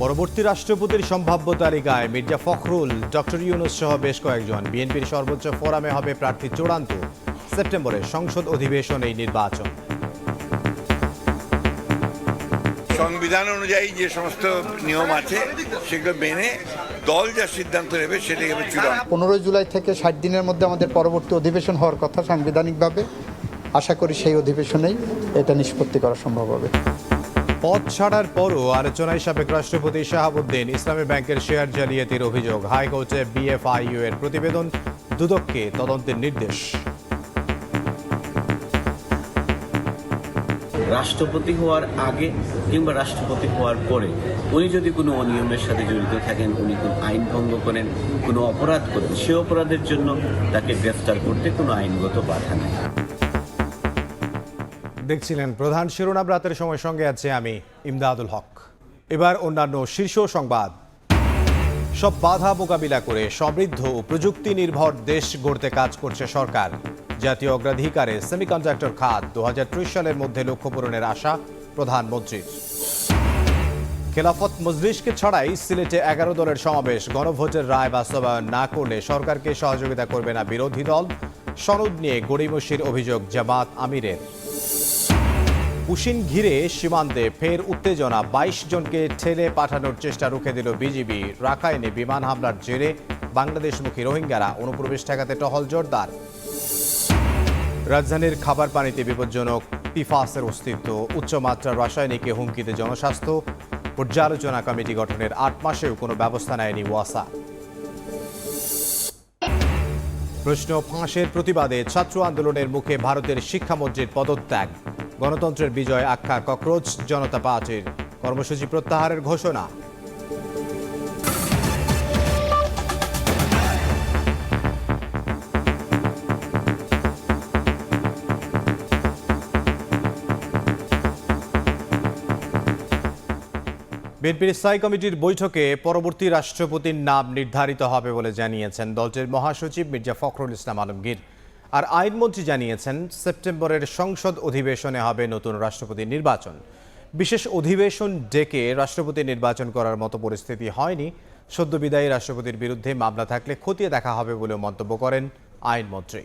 পরবর্তী রাষ্ট্রপতির সম্ভাব্য তালিকায় মির্জা ফখরুল, ডক্টর ইউনূস সহ বেশ কয়েকজন। বিএনপির সর্বোচ্চ ফোরামে হবে প্রার্থী চূড়ান্ত। সেপ্টেম্বরে সংসদ অধিবেশনে এই নির্বাচন। সংবিধান অনুযায়ী যে সমস্ত নিয়ম আছে সেগুলো মেনে দল যা সিদ্ধান্ত নেবে সেটাই হবে চূড়ান্ত। 15 জুলাই থেকে 60 দিনের মধ্যে আমাদের পরবর্তী অধিবেশন হওয়ার কথা সাংবিধানিকভাবে। আশা করি সেই অধিবেশনেই এটা নিষ্পত্তি করা সম্ভব হবে। পদ ছাড়ার পরও আলোচনায় সাবেক রাষ্ট্রপতি শাহাবুদ্দিন। ইসলামী ব্যাংকের শেয়ার জালিয়াতির অভিযোগ। হাইকোর্টে বিএফআইইউ এর প্রতিবেদন, দুদককে তদন্তের নির্দেশ। রাষ্ট্রপতি হওয়ার আগে কিংবা রাষ্ট্রপতি হওয়ার পরে উনি যদি কোনো অনিয়মের সাথে জড়িত থাকেন, উনি কোনো আইন ভঙ্গ করেন, কোনো অপরাধ করেন, সে অপরাধের জন্য তাকে গ্রেফতার করতে কোনো আইনগত বাধা নেই। দেখছিলেন প্রধান শিরোনাম। রাতের সময় সঙ্গে আছে আমি ইমদাদুল হক। এবার অন্যান্য শীর্ষ সংবাদ। সব বাধা মোকাবিলা করে সমৃদ্ধ ও প্রযুক্তি নির্ভর দেশ গড়তে কাজ করছে সরকার। জাতীয় অগ্রাধিকারে সেমিকন্ডাক্টর খাত 2030 সালের মধ্যে লক্ষ্য পূরণের আশা প্রধানমন্ত্রীর। খেলাফত মজলিসকে ছাড়াই সিলেটে 11 দলের সমাবেশ। গণভোটের রায় বাস্তবায়ন না করলে সরকারকে সহযোগিতা করবে না বিরোধী দল। সনদ নিয়ে গড়িমসির অভিযোগ জামাত আমিরের। পুশিন ঘিরে সীমান্তে ফের উত্তেজনা। 22 জনকে ঠেলে পাঠানোর চেষ্টা রুখে দিল বিজিবি। রাখাইনে বিমান হামলার জেরে বাংলাদেশমুখী রোহিঙ্গারা অনুপ্রবেশ ঠেকাতে টহল জোরদার। রাজধানীর খাবার পানিতে বিপজ্জনক পিফাসের অস্তিত্ব। উচ্চমাত্রার রাসায়নিকে হুমকিতে জনস্বাস্থ্য। পর্যালোচনা কমিটি গঠনের 8 মাসেও কোনো ব্যবস্থা নেয়নি ওয়াসা। প্রশ্ন ফাঁসের প্রতিবাদে ছাত্র আন্দোলনের মুখে ভারতের শিক্ষামন্ত্রীর পদত্যাগ। গণতন্ত্রের বিজয় আখ্যা ককরোচ জনতা পার্টির। কর্মসূচি প্রত্যাহারের ঘোষণা। বিএনপির স্থায়ী কমিটির বৈঠকে পরবর্তী রাষ্ট্রপতির নাম নির্ধারিত হবে বলে জানিয়েছেন দলটির মহাসচিব মির্জা ফখরুল ইসলাম আলমগীর। আর আইনমন্ত্রী জানিয়েছেন সেপ্টেম্বরের সংসদ অধিবেশনে হবে নতুন রাষ্ট্রপতি নির্বাচন। বিশেষ অধিবেশন ডেকে রাষ্ট্রপতি নির্বাচন করার মতো পরিস্থিতি হয়নি। সদ্য বিদায়ী রাষ্ট্রপতির বিরুদ্ধে মামলা থাকলে খতিয়ে দেখা হবে বলেও মন্তব্য করেন আইনমন্ত্রী।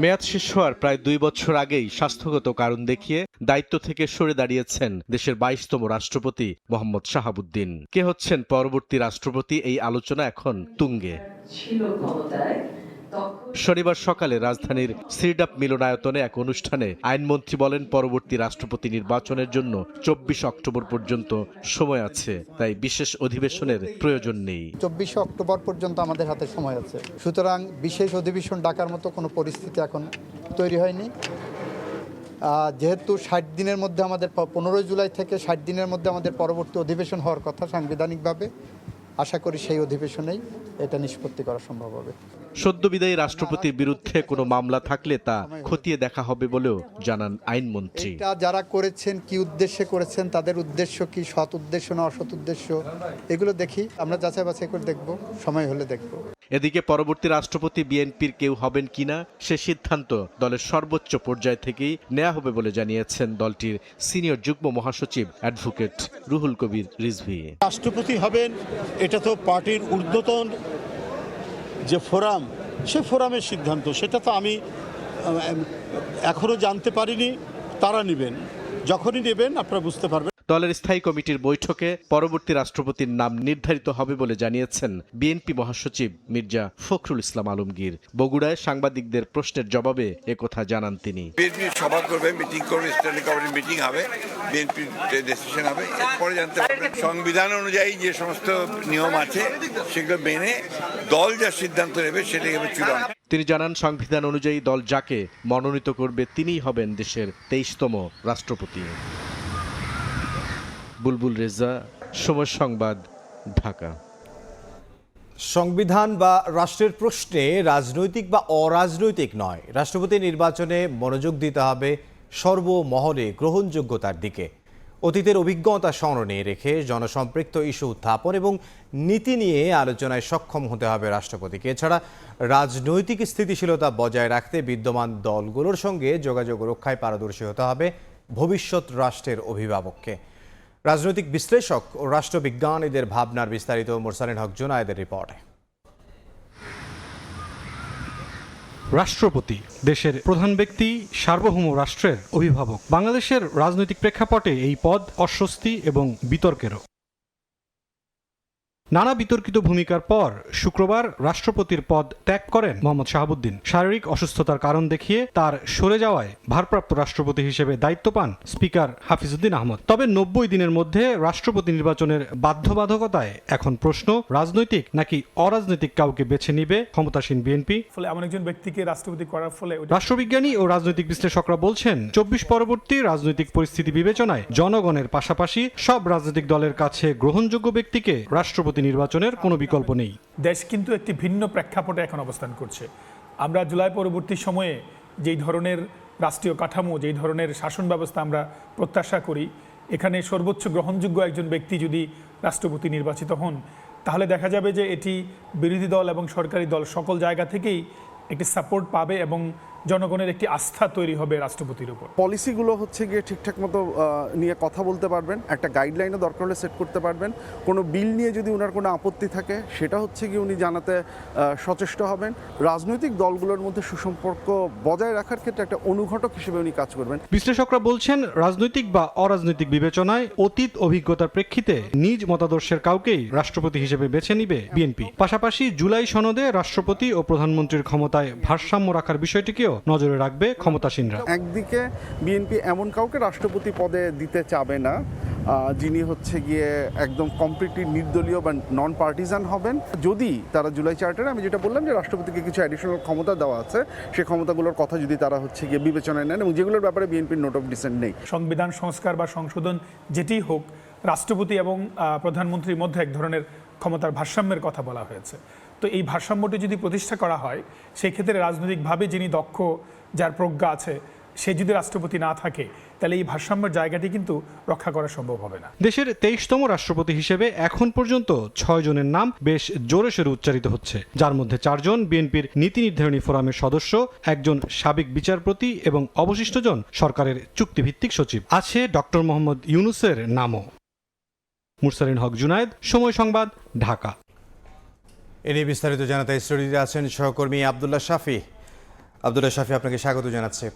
মেয়াদ শেষ হওয়ার প্রায় 2 বছর আগেই স্বাস্থ্যগত কারণ দেখিয়ে দায়িত্ব থেকে সরে দাঁড়িয়েছেন দেশের 22তম রাষ্ট্রপতি মোহাম্মদ শাহাবুদ্দিন। কে হচ্ছেন পরবর্তী রাষ্ট্রপতি, এই আলোচনা এখন তুঙ্গে। শনিবার সকালে রাজধানীর সিরডাপ মিলনায়তনে এক অনুষ্ঠানে আইনমন্ত্রী বলেন, পরবর্তী রাষ্ট্রপতি নির্বাচনের জন্য 24 অক্টোবর পর্যন্ত সময় আছে, তাই বিশেষ অধিবেশনের প্রয়োজন নেই। 24 অক্টোবর পর্যন্ত আমাদের হাতে সময় আছে, সুতরাং বিশেষ অধিবেশন ডাকার মতো কোনো পরিস্থিতি এখন তৈরি হয়নি। যেহেতু 60 দিনের মধ্যে আমাদের 15 জুলাই থেকে 60 দিনের মধ্যে আমাদের পরবর্তী অধিবেশন হওয়ার কথা সাংবিধানিকভাবে, আশা করি সেই অধিবেশনেই এটা নিষ্পত্তি করা সম্ভব হবে। সদ্য বিদায়ী রাষ্ট্রপতির বিরুদ্ধে কোনো মামলা থাকলে তা খতিয়ে দেখা হবে বলেও জানান আইনমন্ত্রী। এটা যারা করেছেন, কি উদ্দেশ্যে করেছেন, তাদের উদ্দেশ্য কি, সৎ উদ্দেশ্য না অসৎ উদ্দেশ্য, এগুলো দেখি, আমরা যাচাই বাছাই করে দেখব, সময় হলে দেখব। এদিকে পরবর্তী রাষ্ট্রপতি বিএনপির কেউ হবেন কিনা সে সিদ্ধান্ত দলের সর্বোচ্চ পর্যায় থেকেই নেওয়া হবে বলে জানিয়েছেন দলটির সিনিয়র যুগ্ম মহাসচিব অ্যাডভোকেট রুহুল কবির রিজভী। রাষ্ট্রপতি হবেন এটা তো পার্টির ঊর্ধ্বতন যে ফোরাম, সে ফোরামের সিদ্ধান্ত, সেটা তো আমি এখনো জানতে পারিনি। তারা নেবেন, যখনই নেবেন আপনারা বুঝতে পারবেন। দলের স্থায়ী কমিটির বৈঠকে পরবর্তী রাষ্ট্রপতির নাম নির্ধারিত হবে বলে জানিয়েছেন বিএনপি মহাসচিব মির্জা ফখরুল ইসলাম আলমগীর। বগুড়ায় সাংবাদিকদের প্রশ্নের জবাবে একথা জানান তিনি। বিএনপি সভা করবে, মিটিং করবে, স্ট্যান্ডিং কমিটির মিটিং হবে, বিএনপির ডিসিশন হবে, এরপরে জানতে পারবেন। সংবিধান অনুযায়ী যে সমস্ত নিয়ম আছে সেগুলো মেনে দল যা সিদ্ধান্ত নেবে সেটাই হবে চূড়ান্ত। তিনি জানান, সংবিধান অনুযায়ী দল যাকে মনোনীত করবে তিনিই হবেন দেশের 23তম রাষ্ট্রপতি। বুলবুল রেজা, সময় সংবাদ, ঢাকা। সংবিধান বা রাষ্ট্রের প্রশ্নে রাজনৈতিক বা অরাজনৈতিক নয়, রাষ্ট্রপতি নির্বাচনে মনোযোগ দিতে হবে সর্বমহলে গ্রহণযোগ্যতার দিকে। অতীতের অভিজ্ঞতা স্মরণে রেখে জনসম্পৃক্ত ইস্যু উত্থাপন এবং নীতি নিয়ে আলোচনায় সক্ষম হতে হবে রাষ্ট্রপতিকে। এছাড়া রাজনৈতিক স্থিতিশীলতা বজায় রাখতে বিদ্যমান দলগুলোর সঙ্গে যোগাযোগ রক্ষায় পারদর্শী হতে হবে ভবিষ্যৎ রাষ্ট্রের অভিভাবককে। রাজনৈতিক বিশ্লেষক ও রাষ্ট্রবিজ্ঞানীদের ভাবনার বিস্তারিত মুরসালিন হক জুনায়েদের রিপোর্টে। রাষ্ট্রপতি দেশের প্রধান ব্যক্তি, সার্বভৌম রাষ্ট্রের অভিভাবক। বাংলাদেশের রাজনৈতিক প্রেক্ষাপটে এই পদ অস্বস্তি এবং বিতর্কেরও। নানা বিতর্কিত ভূমিকার পর শুক্রবার রাষ্ট্রপতির পদ ত্যাগ করেন মোহাম্মদ শাহাবুদ্দিন। শারীরিক অসুস্থতার কারণ দেখিয়ে তার সরে যাওয়ায় ভারপ্রাপ্ত রাষ্ট্রপতি হিসেবে দায়িত্ব পান স্পিকার হাফিজউদ্দিন আহমদ। তবে ৯০ দিনের মধ্যে রাষ্ট্রপতি নির্বাচনের বাধ্যবাধকতায় এখন প্রশ্ন, রাজনৈতিক নাকি অরাজনৈতিক কাউকে বেছে নিবে ক্ষমতাসীন বিএনপি। ফলে এমন একজন ব্যক্তিকে রাষ্ট্রপতি করার ফলে রাষ্ট্রবিজ্ঞানী ও রাজনৈতিক বিশ্লেষকরা বলছেন ২৪ পরবর্তী রাজনৈতিক পরিস্থিতি বিবেচনায় জনগণের পাশাপাশি সব রাজনৈতিক দলের কাছে গ্রহণযোগ্য ব্যক্তিকে রাষ্ট্রপতি নির্বাচনের কোনো বিকল্প নেই। দেশ কিন্তু একটি ভিন্ন প্রেক্ষাপটে এখন অবস্থান করছে। আমরা জুলাই পরবর্তী সময়ে যেই ধরনের রাষ্ট্রীয় কাঠামো, যেই ধরনের শাসন ব্যবস্থা আমরা প্রত্যাশা করি, এখানে সর্বোচ্চ গ্রহণযোগ্য একজন ব্যক্তি যদি রাষ্ট্রপতি নির্বাচিত হন, তাহলে দেখা যাবে যে এটি বিরোধী দল এবং সরকারি দল সকল জায়গা থেকেই একটি সাপোর্ট পাবে এবং জনগণের একটি আস্থা তৈরি হবে রাষ্ট্রপতির উপর। পলিসিগুলো হচ্ছে গিয়ে ঠিকঠাক মতো নিয়ে কথা বলতে পারবেন, একটা গাইডলাইনও দরকার হলে সেট করতে পারবেন। কোনো বিল নিয়ে যদি ওনার কোনো আপত্তি থাকে সেটা হচ্ছে গিয়ে উনি জানাতে সচেষ্ট হবেন। রাজনৈতিক দলগুলোর মধ্যে সুসম্পর্ক বজায় রাখার ক্ষেত্রে একটা অনুঘটক হিসেবে উনি কাজ করবেন। বিশ্লেষকরা বলছেন রাজনৈতিক বা অরাজনৈতিক বিবেচনায় অতীত অভিজ্ঞতার প্রেক্ষিতে নিজ মতাদর্শের কাউকেই রাষ্ট্রপতি হিসেবে বেছে নিবে বিএনপি। পাশাপাশি জুলাই সনদে রাষ্ট্রপতি ও প্রধানমন্ত্রীর ক্ষমতায় ভারসাম্য রাখার বিষয়টিকেও নজরে রাখবে ক্ষমতাসীনরা। একদিকে বিএনপি এমন কাউকে রাষ্ট্রপতি পদে দিতে চাবে না যিনি হচ্ছে গিয়ে একদম কমপ্লিটলি নির্দলীয় বা নন পার্টিজান হবেন। যদি তারা জুলাই চার্টারে, আমি যেটা বললাম যে রাষ্ট্রপতিকে কিছু অ্যাডিশনাল ক্ষমতা দেওয়া আছে, সেই ক্ষমতাগুলোর কথা যদি তারা হচ্ছে গিয়ে বিবেচনায় নেন এবং যেগুলোর ব্যাপারে বিএনপির নোট অফ ডিসেন্ট নেই। সংবিধান সংস্কার বা সংশোধন যেটি হোক, রাষ্ট্রপতি এবং প্রধানমন্ত্রীর মধ্যে এক ধরনের ক্ষমতার ভারসাম্যের কথা বলা হয়েছে। তো এই ভারসাম্যটি যদি প্রতিষ্ঠা করা হয়, সেই ক্ষেত্রে রাজনৈতিকভাবে যিনি দক্ষ, যার প্রজ্ঞা আছে, সে যদি রাষ্ট্রপতি না থাকে, তাহলে এই ভারসাম্যের জায়গাটি কিন্তু রক্ষা করা সম্ভব হবে না। দেশের ২৩তম রাষ্ট্রপতি হিসেবে এখন পর্যন্ত ৬ জনের নাম বেশ জোরে সোরে উচ্চারিত হচ্ছে, যার মধ্যে ৪ জন বিএনপির নীতি নির্ধারণী ফোরামের সদস্য, একজন সাবেক বিচারপতি এবং অবশিষ্ট জন সরকারের চুক্তিভিত্তিক সচিব। আছে ডক্টর মোহাম্মদ ইউনূসের নামও। মুরসালিন হক জুনায়েদ, সময় সংবাদ, ঢাকা। এ নিয়ে বিস্তারিত জানাতে স্টুডিওতে আছেন সহকর্মী আব্দুল্লাহ শাফি। আব্দুল্লাহ শাফি, আপনাকে স্বাগত জানাচ্ছি।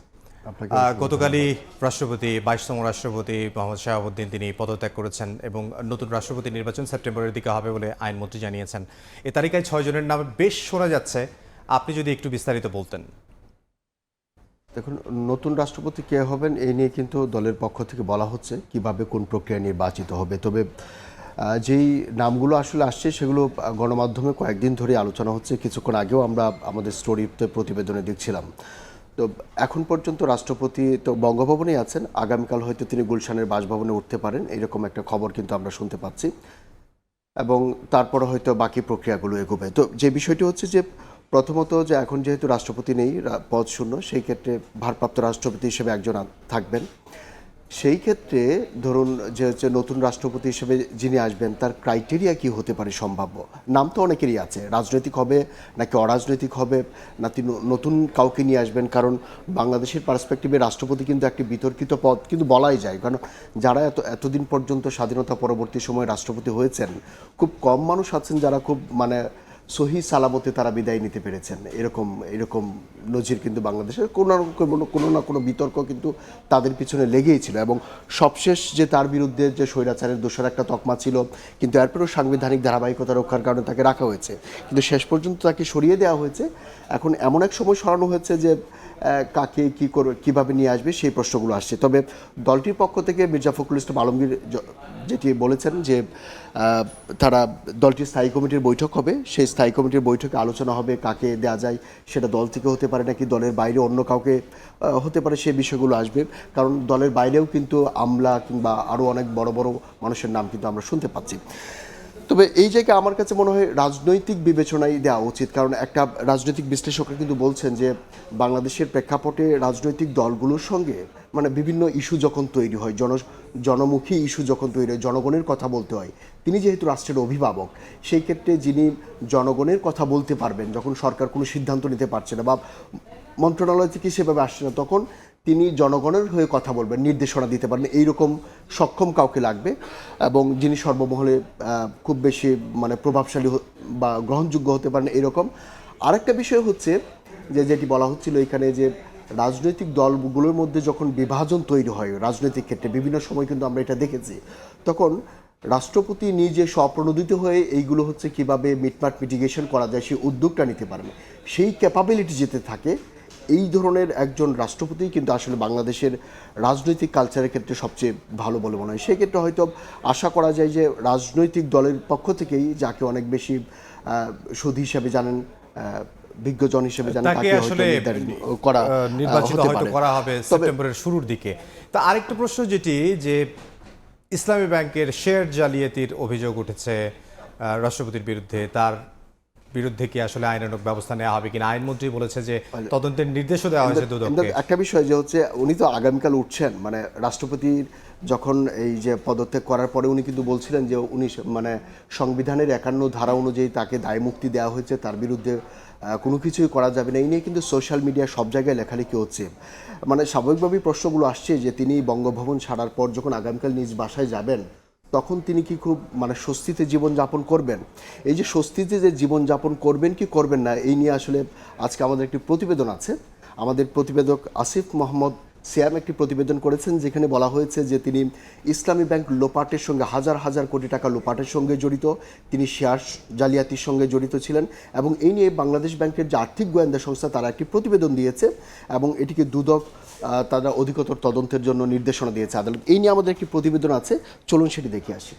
গতকালই রাষ্ট্রপতি 22তম রাষ্ট্রপতি মোহাম্মদ শাহাবুদ্দিন তিনি পদত্যাগ করেছেন এবং নতুন রাষ্ট্রপতি নির্বাচন সেপ্টেম্বরের দিকে হবে বলে আইনমন্ত্রী জানিয়েছেন। এ তালিকায় 6 জনের নাম বেশ শোনা যাচ্ছে, আপনি যদি একটু বিস্তারিত বলতেন। দেখুন, নতুন রাষ্ট্রপতি কে হবেন এই নিয়ে কিন্তু দলের পক্ষ থেকে বলা হচ্ছে কিভাবে কোন প্রক্রিয়া নির্বাচিত হবে। তবে যেই নামগুলো আসলে আসছে সেগুলো গণমাধ্যমে কয়েকদিন ধরে আলোচনা হচ্ছে। কিছুক্ষণ আগেও আমরা আমাদের স্টোরিতে প্রতিবেদনে দেখছিলাম। তো এখন পর্যন্ত রাষ্ট্রপতি তো বঙ্গভবনেই আছেন, আগামীকাল হয়তো তিনি গুলশানের বাসভবনে উঠতে পারেন, এরকম একটা খবর কিন্তু আমরা শুনতে পাচ্ছি। এবং তারপরে হয়তো বাকি প্রক্রিয়াগুলো এগোবে। তো যে বিষয়টি হচ্ছে যে প্রথমত যে এখন যেহেতু রাষ্ট্রপতি নেই, পদ শূন্য, সেই ক্ষেত্রে ভারপ্রাপ্ত রাষ্ট্রপতি হিসেবে একজন থাকবেন। সেই ক্ষেত্রে ধরুন যে হচ্ছে নতুন রাষ্ট্রপতি হিসেবে যিনি আসবেন তার ক্রাইটেরিয়া কি হতে পারে সম্ভাব্য? নাম তো অনেকেরই আছে, রাজনৈতিক হবে নাকি অরাজনৈতিক হবে, নাকি নতুন কাউকে নিয়ে আসবেন। কারণ বাংলাদেশের পার্সপেক্টিভে রাষ্ট্রপতি কিন্তু একটি বিতর্কিত পদ কিন্তু বলাই যায়। কারণ যারা এতদিন পর্যন্ত স্বাধীনতা পরবর্তী সময়ে রাষ্ট্রপতি হয়েছেন, খুব কম মানুষ আছেন যারা খুব সহি সালামতে তারা বিদায় নিতে পেরেছেন। এরকম নজির কিন্তু বাংলাদেশের কোনো না কোনো বিতর্ক কিন্তু তাদের পিছনে লেগেই ছিল। এবং সবশেষ যে তার বিরুদ্ধে যে স্বৈরাচারের দোষর একটা তকমা ছিল, কিন্তু এরপরেও সাংবিধানিক ধারাবাহিকতা রক্ষার কারণে তাকে রাখা হয়েছে, কিন্তু শেষ পর্যন্ত তাকে সরিয়ে দেওয়া হয়েছে। এখন এমন এক সময় সরানো হয়েছে যে কাকে কীভাবে নিয়ে আসবে সেই প্রশ্নগুলো আসছে। তবে দলটির পক্ষ থেকে মির্জা ফখরুল ইসলাম আলমগীর যেটি বলেছেন যে তারা দলটির স্থায়ী কমিটির বৈঠক হবে, সেই স্থায়ী কমিটির বৈঠকে আলোচনা হবে কাকে দেওয়া যায়, সেটা দল থেকে হতে পারে নাকি দলের বাইরে অন্য কাউকে হতে পারে, সেই বিষয়গুলো আসবে। কারণ দলের বাইরেও কিন্তু আমলা কিংবা আরও অনেক বড় বড় মানুষের নাম কিন্তু আমরা শুনতে পাচ্ছি। তবে এই জায়গায় আমার কাছে মনে হয় রাজনৈতিক বিবেচনাই দেওয়া উচিত। কারণ একটা রাজনৈতিক বিশ্লেষকরা কিন্তু বলছেন যে বাংলাদেশের প্রেক্ষাপটে রাজনৈতিক দলগুলোর সঙ্গে বিভিন্ন ইস্যু যখন তৈরি হয়, জনমুখী ইস্যু যখন তৈরি হয়, জনগণের কথা বলতে হয়, তিনি যেহেতু রাষ্ট্রের অভিভাবক, সেই ক্ষেত্রে যিনি জনগণের কথা বলতে পারবেন, যখন সরকার কোনো সিদ্ধান্ত নিতে পারছে না বা মন্ত্রণালয় থেকে সেভাবে আসছে না, তখন তিনি জনগণের হয়ে কথা বলবেন, নির্দেশনা দিতে পারেন, এইরকম সক্ষম কাউকে লাগবে এবং যিনি সর্বমহলে খুব বেশি মানে প্রভাবশালী বা গ্রহণযোগ্য হতে পারেন এরকম। আরেকটা বিষয় হচ্ছে যেটি বলা হচ্ছিল এখানে যে রাজনৈতিক দলগুলোর মধ্যে যখন বিভাজন তৈরি হয় রাজনৈতিক ক্ষেত্রে বিভিন্ন সময় কিন্তু আমরা এটা দেখেছি, তখন রাষ্ট্রপতি নিজে স্বপ্রণোদিত হয়ে এইগুলো হচ্ছে কিভাবে মিটমাট মিটিগেশন করা যায় সেই উদ্যোগটা নিতে পারেন, সেই ক্যাপাবিলিটি যেতে থাকে এই ধরনের একজন রাষ্ট্রপতি কিন্তু আসলে বাংলাদেশের রাজনৈতিক কালচারের ক্ষেত্রে সবচেয়ে ভালো বলে মনে হয়। সেই ক্ষেত্রে হয়তো আশা করা যায় যে রাজনৈতিক দলের পক্ষ থেকেই যাকে অনেক বেশি সুধী হিসেবে জানেন, বিজ্ঞজন হিসেবে জানেন, তাকে আসলে নির্বাচিত হয়তো করা হবে সেপ্টেম্বরের শুরুর দিকে। তা আরেকটা প্রশ্ন যেটি যে ইসলামী ব্যাংকের শেয়ার জালিয়াতির অভিযোগ উঠেছে রাষ্ট্রপতির বিরুদ্ধে, তার বিরুদ্ধে কি আসলে আইনানুগ ব্যবস্থা নেওয়া হবে কিনা? আইনমন্ত্রী বলেছে যে তদন্তের নির্দেশও দেওয়া হয়েছে দুদককে। একটা বিষয় যে হচ্ছে উনি তো আগামীকাল উঠছেন, মানে রাষ্ট্রপতির যখন এই যে পদত্যাগ করার পরে উনি কিন্তু বলছিলেন যে উনি মানে সংবিধানের 51 ধারা অনুযায়ী তাকে দায় মুক্তি দেওয়া হয়েছে, তার বিরুদ্ধে কোনো কিছুই করা যাবে না। এই নিয়ে কিন্তু সোশ্যাল মিডিয়া সব জায়গায় লেখালেখি হচ্ছে। মানে স্বাভাবিকভাবেই প্রশ্নগুলো আসছে যে তিনি বঙ্গভবন ছাড়ার পর যখন আগামীকাল নিজ বাসায় যাবেন তখন তিনি কি খুব মানে স্বস্তিতে জীবনযাপন করবেন? এই যে স্বস্তিতে যে জীবনযাপন করবেন কি করবেন না, এই নিয়ে আসলে আজকে আমাদের একটি প্রতিবেদন আছে। আমাদের প্রতিবেদক আসিফ মোহাম্মদ সিয়াম একটি প্রতিবেদন করেছেন যেখানে বলা হয়েছে যে তিনি ইসলামী ব্যাংক লোপাটের সঙ্গে হাজার হাজার কোটি টাকা লোপাটের সঙ্গে জড়িত, তিনি শেয়ার জালিয়াতির সঙ্গে জড়িত ছিলেন এবং এই নিয়ে বাংলাদেশ ব্যাংকের যে আর্থিক গোয়েন্দা সংস্থা তারা একটি প্রতিবেদন দিয়েছে এবং এটিকে দুদক তারা অধিকতর তদন্তের জন্য নির্দেশনা দিয়েছে আদালত। এই নিয়ে আমাদের একটি প্রতিবেদন আছে, চলুন সেটি দেখে আসি।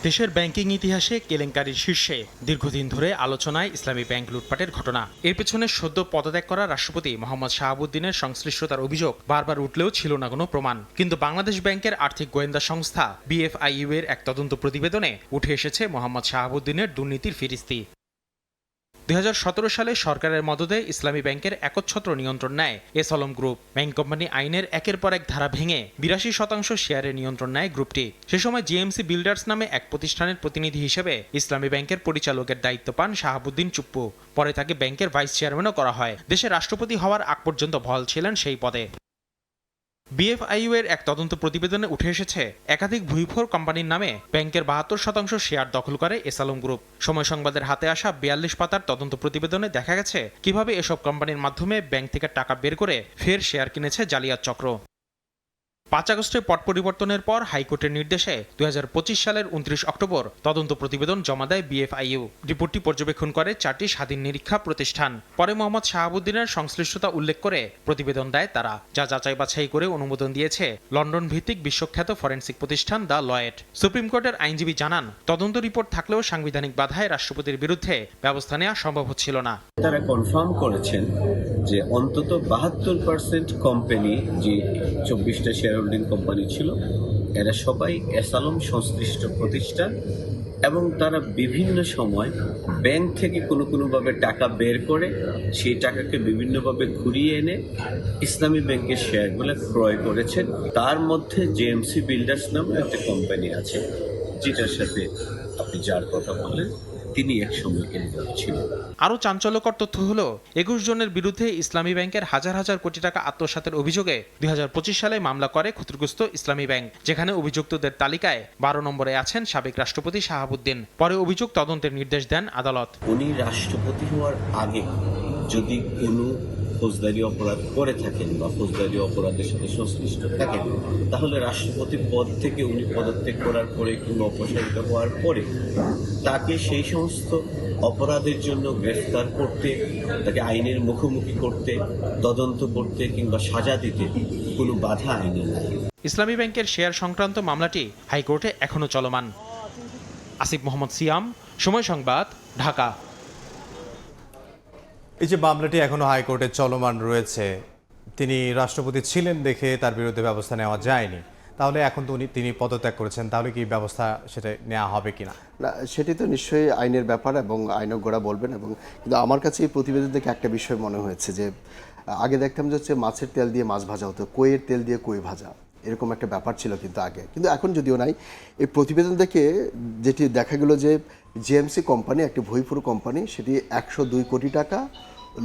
দেশের ব্যাংকিং ইতিহাসে কেলেঙ্কারির শীর্ষে দীর্ঘদিন ধরে আলোচনায় ইসলামী ব্যাংক লুটপাটের ঘটনা। এর পেছনে সদ্য পদত্যাগ করা রাষ্ট্রপতি মোহাম্মদ শাহাবুদ্দিনের সংশ্লিষ্টতার অভিযোগ বারবার উঠলেও ছিল না কোনো প্রমাণ। কিন্তু বাংলাদেশ ব্যাংকের আর্থিক গোয়েন্দা সংস্থা BFIU এর এক তদন্ত প্রতিবেদনে উঠে এসেছে মোহাম্মদ শাহাবুদ্দিনের দুর্নীতির ফিরিস্তি। 2017 সালে সরকারের মদদে ইসলামী ব্যাংকের একচ্ছত্র নিয়ন্ত্রণ নেয় S Alam group. Bank company আইনের একের পর এক ধারা ভেঙে 82% শেয়ারের নিয়ন্ত্রণ নেয় গ্রুপটি। সে সময় GMC বিল্ডার্স নামে এক প্রতিষ্ঠানের প্রতিনিধি হিসেবে ইসলামী ব্যাংকের পরিচালকের দায়িত্ব পান শাহাবুদ্দিন চুপ্পু। পরে তাকে ব্যাংকের ভাইস চেয়ারম্যানও করা হয়। দেশের রাষ্ট্রপতি হওয়ার আগ পর্যন্ত বহাল ছিলেন সেই পদে। BFIU এর এক তদন্ত প্রতিবেদনে উঠে এসেছে একাধিক ভূমিফোর কোম্পানির নামে ব্যাংকের 72% শেয়ার দখল করে এস আলম গ্রুপ। সময় সংবাদের হাতে আসা 42 পাতার তদন্ত প্রতিবেদনে দেখা গেছে কিভাবে এসব কোম্পানির মাধ্যমে ব্যাংক থেকে টাকা বের করে ফের শেয়ার কিনেছে জালিয়াত চক্র। 5 আগস্টে পট পরিবর্তনের পর হাইকোর্টের নির্দেশে 2025 সালের 29 অক্টোবর তদন্ত প্রতিবেদন জমা দেয় BFIU। রিপোর্টটি পর্যবেক্ষণ করে 4টি স্বাধীন নিরীক্ষা প্রতিষ্ঠান। পরে মোহাম্মদ শাহাবুদ্দিনের সংশ্লিষ্টতা উল্লেখ করে প্রতিবেদন দেয় তারা, যা যাচাই বাছাই করে অনুমোদন দিয়েছে লন্ডন ভিত্তিক বিশ্বখ্যাত ফরেনসিক প্রতিষ্ঠান দ্য লয়েড। সুপ্রিম কোর্টের আইনজীবী জানান, তদন্ত রিপোর্ট থাকলেও সাংবিধানিক বাধায় রাষ্ট্রপতির বিরুদ্ধে ব্যবস্থা নেওয়া সম্ভব হচ্ছিল না। তারা কনফার্ম করেছেন যে অন্তত 72% কোম্পানি, যে 24টা শেয়ার হোল্ডিং কোম্পানি ছিল, এরা সবাই এস আলম সংশ্লিষ্ট প্রতিষ্ঠান এবং তারা বিভিন্ন সময় ব্যাংক থেকে কোনোভাবে টাকা বের করে সেই টাকাকে বিভিন্নভাবে ঘুরিয়ে এনে ইসলামী ব্যাংকের শেয়ারগুলো ক্রয় করেছেন। তার মধ্যে GMC বিল্ডার্স নামে একটা কোম্পানি আছে যেটার সাথে আপনি যার কথা বললেন তিনি একসঙ্গে ইনভলভ ছিলেন। আরও চাঞ্চল্যকর তথ্য হলো 21 জনের বিরুদ্ধে ইসলামী ব্যাংকের হাজার হাজার কোটি টাকা আত্মসাতের অভিযোগে 2025 সালে মামলা করে ক্ষতিগ্রস্ত ইসলামী ব্যাংক, যেখানে অভিযুক্তদের তালিকায় 12 নম্বরে আছেন সাবেক রাষ্ট্রপতি শাহাবুদ্দিন। পরে অভিযোগ তদন্তের নির্দেশ দেন আদালত। উনি রাষ্ট্রপতি হওয়ার আগে যদি কোনো ফৌজদারি অপরাধ করে থাকেন বা ফৌজদারি অপরাধের সাথে সংশ্লিষ্ট থাকেন, তাহলে রাষ্ট্রপতি পদ থেকে উনি পদত্যাগ করার পরে কিংবা অপসারিত হওয়ার পরে তাকে সেই সমস্ত অপরাধের জন্য গ্রেফতার করতে, তাকে আইনের মুখোমুখি করতে, তদন্ত করতে কিংবা সাজা দিতে কোনো বাধা আইনে নাই। ইসলামী ব্যাংকের শেয়ার সংক্রান্ত মামলাটি হাইকোর্টে এখনো চলমান। আসিফ মোহাম্মদ সিয়াম, সময় সংবাদ, ঢাকা। এই যে মামলাটি এখনো হাইকোর্টে চলমান রয়েছে, তিনি রাষ্ট্রপতি ছিলেন দেখে তার বিরুদ্ধে ব্যবস্থা নেওয়া যায়নি, তাহলে এখন তো তিনি পদত্যাগ করেছেন, তাহলে কি ব্যবস্থা সেটা নেওয়া হবে কিনা? না, সেটি তো নিশ্চয়ই আইনের ব্যাপার এবং আইনজ্ঞরা বলবেন। এবং কিন্তু আমার কাছে এই প্রতিবেদন থেকে একটা বিষয় মনে হয়েছে যে আগে দেখতাম যে হচ্ছে মাছের তেল দিয়ে মাছ ভাজা হতো, কইয়ের তেল দিয়ে কই ভাজা, এরকম একটা ব্যাপার ছিল কিন্তু আগে, কিন্তু এখন যদিও নাই। এই প্রতিবেদন থেকে যেটি দেখা গেল যে GMC কোম্পানি একটি ভুইফুর কোম্পানি, সেটি 102 কোটি টাকা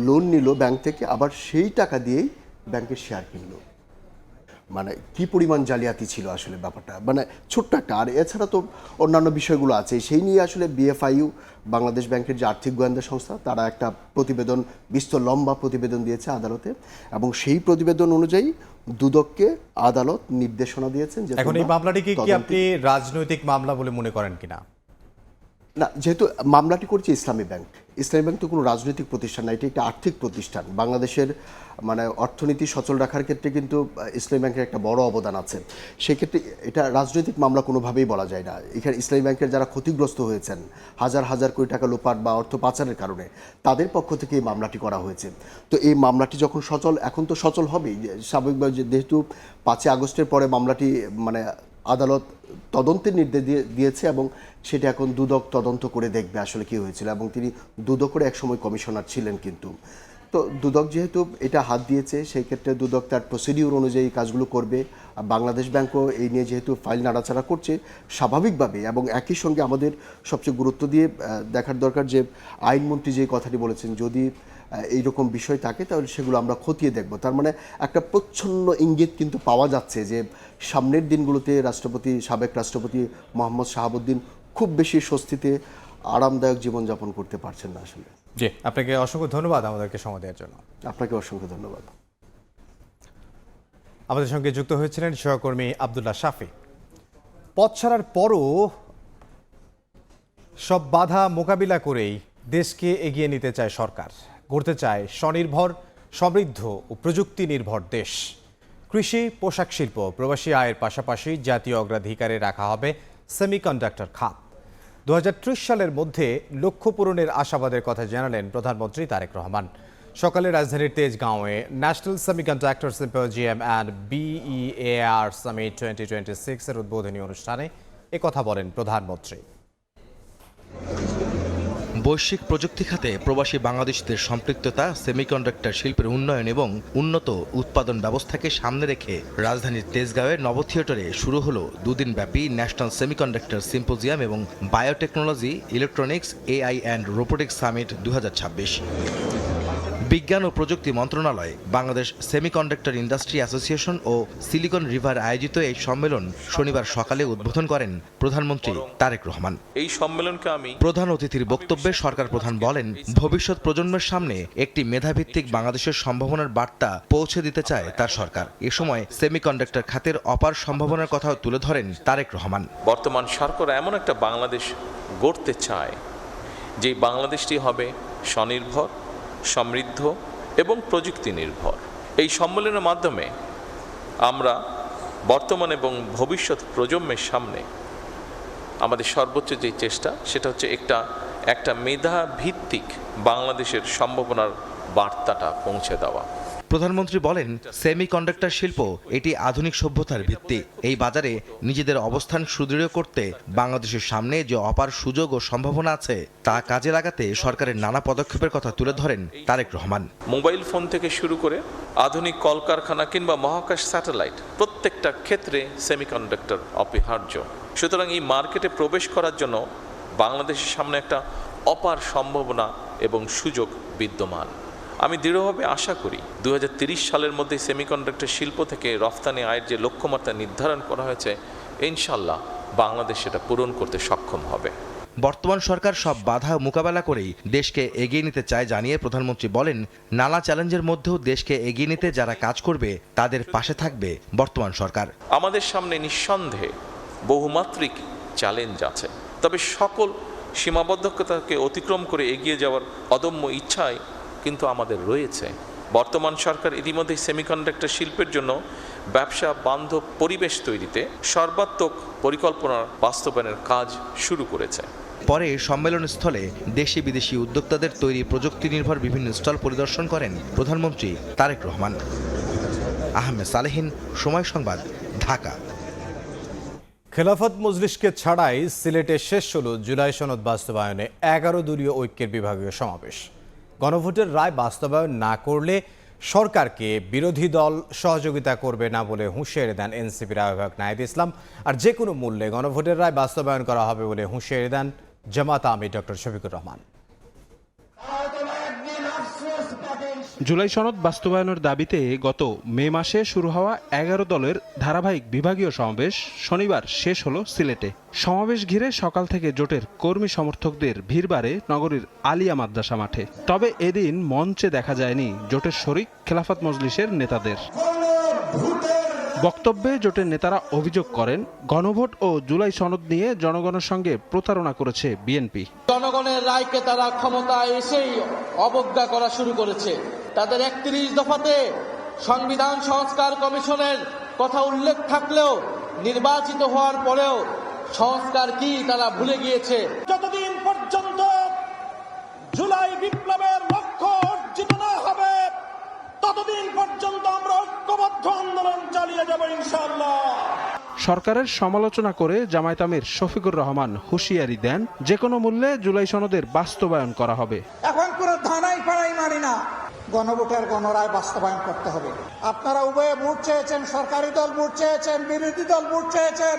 লোন নিল ব্যাংক থেকে, আবার সেই টাকা দিয়েই ব্যাংকের শেয়ার কিনলো। মানে কি পরিমাণ জালিয়াতি ছিল আসলে ব্যাপারটা, মানে ছোট্ট একটা। আর এছাড়া তো অন্যান্য বিষয়গুলো আছে, সেই নিয়ে আসলে BFIU বাংলাদেশ ব্যাংকের যে আর্থিক গোয়েন্দা সংস্থা, তারা একটা প্রতিবেদন, বিস্তর লম্বা প্রতিবেদন দিয়েছে আদালতে, এবং সেই প্রতিবেদন অনুযায়ী দুদককে আদালত নির্দেশনা দিয়েছেন যে এখন এই মামলাটিকে কি আপনি রাজনৈতিক মামলা বলে মনে করেন কিনা? না, যেহেতু মামলাটি করছে ইসলামী ব্যাংক, ইসলামী ব্যাংক তো কোনো রাজনৈতিক প্রতিষ্ঠান না, এটি একটা আর্থিক প্রতিষ্ঠান। বাংলাদেশের মানে অর্থনীতি সচল রাখার ক্ষেত্রে কিন্তু ইসলামী ব্যাংকের একটা বড় অবদান আছে। সেক্ষেত্রে এটা রাজনৈতিক মামলা কোনোভাবেই বলা যায় না। এখানে ইসলামী ব্যাংকের যারা ক্ষতিগ্রস্ত হয়েছেন হাজার হাজার কোটি টাকা লোপাট বা অর্থ পাচারের কারণে, তাদের পক্ষ থেকে এই মামলাটি করা হয়েছে। তো এই মামলাটি যখন সচল, এখন তো সচল হবেই স্বাভাবিকভাবে, যেহেতু 5 আগস্টের পরে মামলাটি মানে আদালত তদন্তের নির্দেশ দিয়েছে, এবং সেটা এখন দুদক তদন্ত করে দেখবে আসলে কী হয়েছিল। এবং তিনি দুদকের একসময় কমিশনার ছিলেন, কিন্তু তো দুদক যেহেতু এটা হাত দিয়েছে, সেই ক্ষেত্রে দুদক তার প্রসিডিউর অনুযায়ী কাজগুলো করবে। আর বাংলাদেশ ব্যাংকও এই নিয়ে যেহেতু ফাইল নাড়াচাড়া করছে স্বাভাবিকভাবে, এবং একই সঙ্গে আমাদের সবচেয়ে গুরুত্ব দিয়ে দেখার দরকার যে আইনমন্ত্রী যে কথাটি বলেছেন, যদি এইরকম বিষয় থাকে তাহলে সেগুলো আমরা খতিয়ে দেখব। তার মানে একটা প্রচ্ছন্ন ইঙ্গিত কিন্তু পাওয়া যাচ্ছে যে সামনের দিনগুলোতে সাবেক রাষ্ট্রপতি মোহাম্মদ শাহাবুদ্দিন খুব বেশি স্বস্তিতে আরামদায়ক জীবনযাপন করতে পারছেন না আসলে। জি, আপনাকে অসংখ্য ধন্যবাদ আমাদেরকে সময় দেওয়ার জন্য। আপনাকে অসংখ্য ধন্যবাদ। আমাদের সঙ্গে যুক্ত হয়েছিলেন সহকর্মী আব্দুল্লাহ শাফি। পথ ছাড়ার পরও সব বাধা মোকাবিলা করেই দেশকে এগিয়ে নিতে চায় সরকার, গড়তে চায় স্বনির্ভর, সমৃদ্ধ ও প্রযুক্তি নির্ভর দেশ। কৃষি, পোশাক শিল্প, প্রবাসী আয়ের পাশাপাশি জাতীয় অগ্রাধিকারে রাখা হবে সেমিকন্ডাক্টর খাত। 2030 সালের মধ্যে লক্ষ্য পূরণের আশাবাদের কথা জানালেন প্রধানমন্ত্রী তারেক রহমান। সকালে রাজধানীর তেজগাঁওয়ে national semiconductor symposium and BEAR summit 2026 এর উদ্বোধনী অনুষ্ঠানে একথা বলেন প্রধানমন্ত্রী। বৈশ্বিক প্রযুক্তি খাতে প্রবাসী বাংলাদেশিদের সম্পৃক্ততা, সেমিকন্ডাক্টর শিল্পের উন্নয়ন এবং উন্নত উৎপাদন ব্যবস্থাকে সামনে রেখে রাজধানীর তেজগাঁওয়ের নব থিয়েটারে শুরু হলো দুদিনব্যাপী ন্যাশনাল সেমিকন্ডাক্টর সিম্পোজিয়াম এবং biotechnology, electronics, AI and robotics summit 2026। বিজ্ঞান ও প্রযুক্তি মন্ত্রণালয়, বাংলাদেশ সেমিকন্ডাক্টর ইন্ডাস্ট্রি অ্যাসোসিয়েশন ও সিলিকন রিভার আয়োজিত এই সম্মেলন শনিবার সকালে উদ্বোধন করেন প্রধানমন্ত্রী তারেক রহমান। এই সম্মেলনকে আমি প্রধান অতিথির বক্তব্যে সরকার প্রধান বলেন, ভবিষ্যৎ প্রজন্মের সামনে একটি মেধাভিত্তিক বাংলাদেশের সম্ভাবনার বার্তা পৌঁছে দিতে চায় তার সরকার। এ সময় সেমিকন্ডাক্টর খাতের অপার সম্ভাবনার কথাও তুলে ধরেন তারেক রহমান। বর্তমান সরকার এমন একটা বাংলাদেশ গড়তে চায় যে বাংলাদেশটি হবে স্বনির্ভর, সমৃদ্ধ এবং প্রযুক্তি নির্ভর। এই সম্মেলনের মাধ্যমে আমরা বর্তমান এবং ভবিষ্যৎ প্রজন্মের সামনে আমাদের সর্বোচ্চ যে চেষ্টা, সেটা হচ্ছে একটা মেধা ভিত্তিক বাংলাদেশের সম্ভাবনার বার্তাটা পৌঁছে দেওয়া। প্রধানমন্ত্রী বলেন, সেমিকন্ডাক্টর শিল্প এটি আধুনিক সভ্যতার ভিত্তি। এই বাজারে নিজেদের অবস্থান সুদৃঢ় করতে বাংলাদেশের সামনে যে অপার সুযোগ ও সম্ভাবনা আছে তা কাজে লাগাতে সরকারের নানা পদক্ষেপের কথা তুলে ধরেন তারেক রহমান। মোবাইল ফোন থেকে শুরু করে আধুনিক কলকারখানা কিংবা মহাকাশ স্যাটেলাইট, প্রত্যেকটা ক্ষেত্রে সেমিকন্ডাক্টর অপরিহার্য। সুতরাং এই মার্কেটে প্রবেশ করার জন্য বাংলাদেশের সামনে একটা অপার সম্ভাবনা এবং সুযোগ বিদ্যমান। আমি দৃঢ়ভাবে আশা করি 2030 সালের মধ্যে সেমিকন্ডাক্টর শিল্প থেকে রফতানি আয়ের যে লক্ষ্যমাত্রা নির্ধারণ করা হয়েছে, ইনশাল্লাহ বাংলাদেশ সেটা পূরণ করতে সক্ষম হবে। বর্তমান সরকার সব বাধা মোকাবেলা করেই দেশকে এগিয়ে নিতে চায় জানিয়ে প্রধানমন্ত্রী বলেন, নানা চ্যালেঞ্জের মধ্যেও দেশকে এগিয়ে নিতে যারা কাজ করবে তাদের পাশে থাকবে বর্তমান সরকার। আমাদের সামনে নিঃসন্দেহে বহুমাত্রিক চ্যালেঞ্জ আছে, তবে সকল সীমাবদ্ধতাকে অতিক্রম করে এগিয়ে যাওয়ার অদম্য ইচ্ছায় কিন্তু আমাদের রয়েছে। বর্তমান সরকার ইতিমধ্যে সেমিকন্ডাক্টর শিল্পের জন্য ব্যবসা বান্ধব পরিবেশ তৈরিতে সর্বাত্মক পরিকল্পনার বাস্তবায়নের কাজ শুরু করেছে। পরে সম্মেলন স্থলে দেশি বিদেশি উদ্যোক্তাদের তৈরি প্রযুক্তি নির্ভর বিভিন্ন স্টল পরিদর্শন করেন প্রধানমন্ত্রী তারেক রহমান। আহমেদ সালেহীন, সময় সংবাদ, ঢাকা। খেলাফত মজলিসকে ছাড়াই সিলেটে শেষ হলো জুলাই সনদ বাস্তবায়নে 11 দলীয় ঐক্যের বিভাগীয় সমাবেশ। গণভোটের রায় বাস্তবায়ন না করলে সরকারকে বিরোধী দল সহযোগিতা করবে না বলে হুঁশিয়ারি দেন এনসিপির আহ্বায়ক নাহিদ ইসলাম। আর যে কোনো মূল্যে গণভোটের রায় বাস্তবায়ন করা হবে বলে হুঁশিয়ারি দেন জামাত আমির ডক্টর শফিকুর রহমান। জুলাই সনদ বাস্তবায়নের দাবিতে গত মে মাসে শুরু হওয়া 11 দলের ধারাবাহিক বিভাগীয় সমাবেশ শনিবার শেষ হলো সিলেটে। সমাবেশ ঘিরে সকাল থেকে জোটের কর্মী সমর্থকদের ভিড় বাড়ে নগরীর আলিয়া মাদ্রাসা মাঠে। তবে এদিন মঞ্চে দেখা যায়নি জোটের শরিক খেলাফত মজলিসের নেতাদের। বক্তব্যে জোটের নেতারা অভিযোগ করেন, গণভোট ও জুলাই সনদ নিয়ে জনগণের সঙ্গে প্রতারণা করেছে বিএনপি। জনগণের রায়কে তারা ক্ষমতায় এসেই অবজ্ঞা করা শুরু করেছে। তাদের 31 দফাতে সংবিধান সংস্কার কমিশনের কথা উল্লেখ থাকলেও নির্বাচিত হওয়ার পরেও সংস্কার কি তারা ভুলে গিয়েছে। যতদিন পর্যন্ত জুলাই বিপ্লবের লক্ষ্য অর্জিত না হবে ততদিন পর্যন্ত আমরা ঐক্যবদ্ধ আন্দোলন চালিয়ে যাব ইনশাআল্লাহ। সরকারের সমালোচনা করে জামায়াত আমির শফিকুর রহমান হুঁশিয়ারি দেন, যে কোনো মূল্যে জুলাই সনদের বাস্তবায়ন করা হবে। এখন কোনো ধানাই পাড়াই মানি না, গণভোটের গণরায় বাস্তবায়ন করতে হবে। আপনারা উভয়ে ভোট চেয়েছেন, সরকারি দল ভোট চেয়েছেন, বিরোধী দল ভোট চেয়েছেন,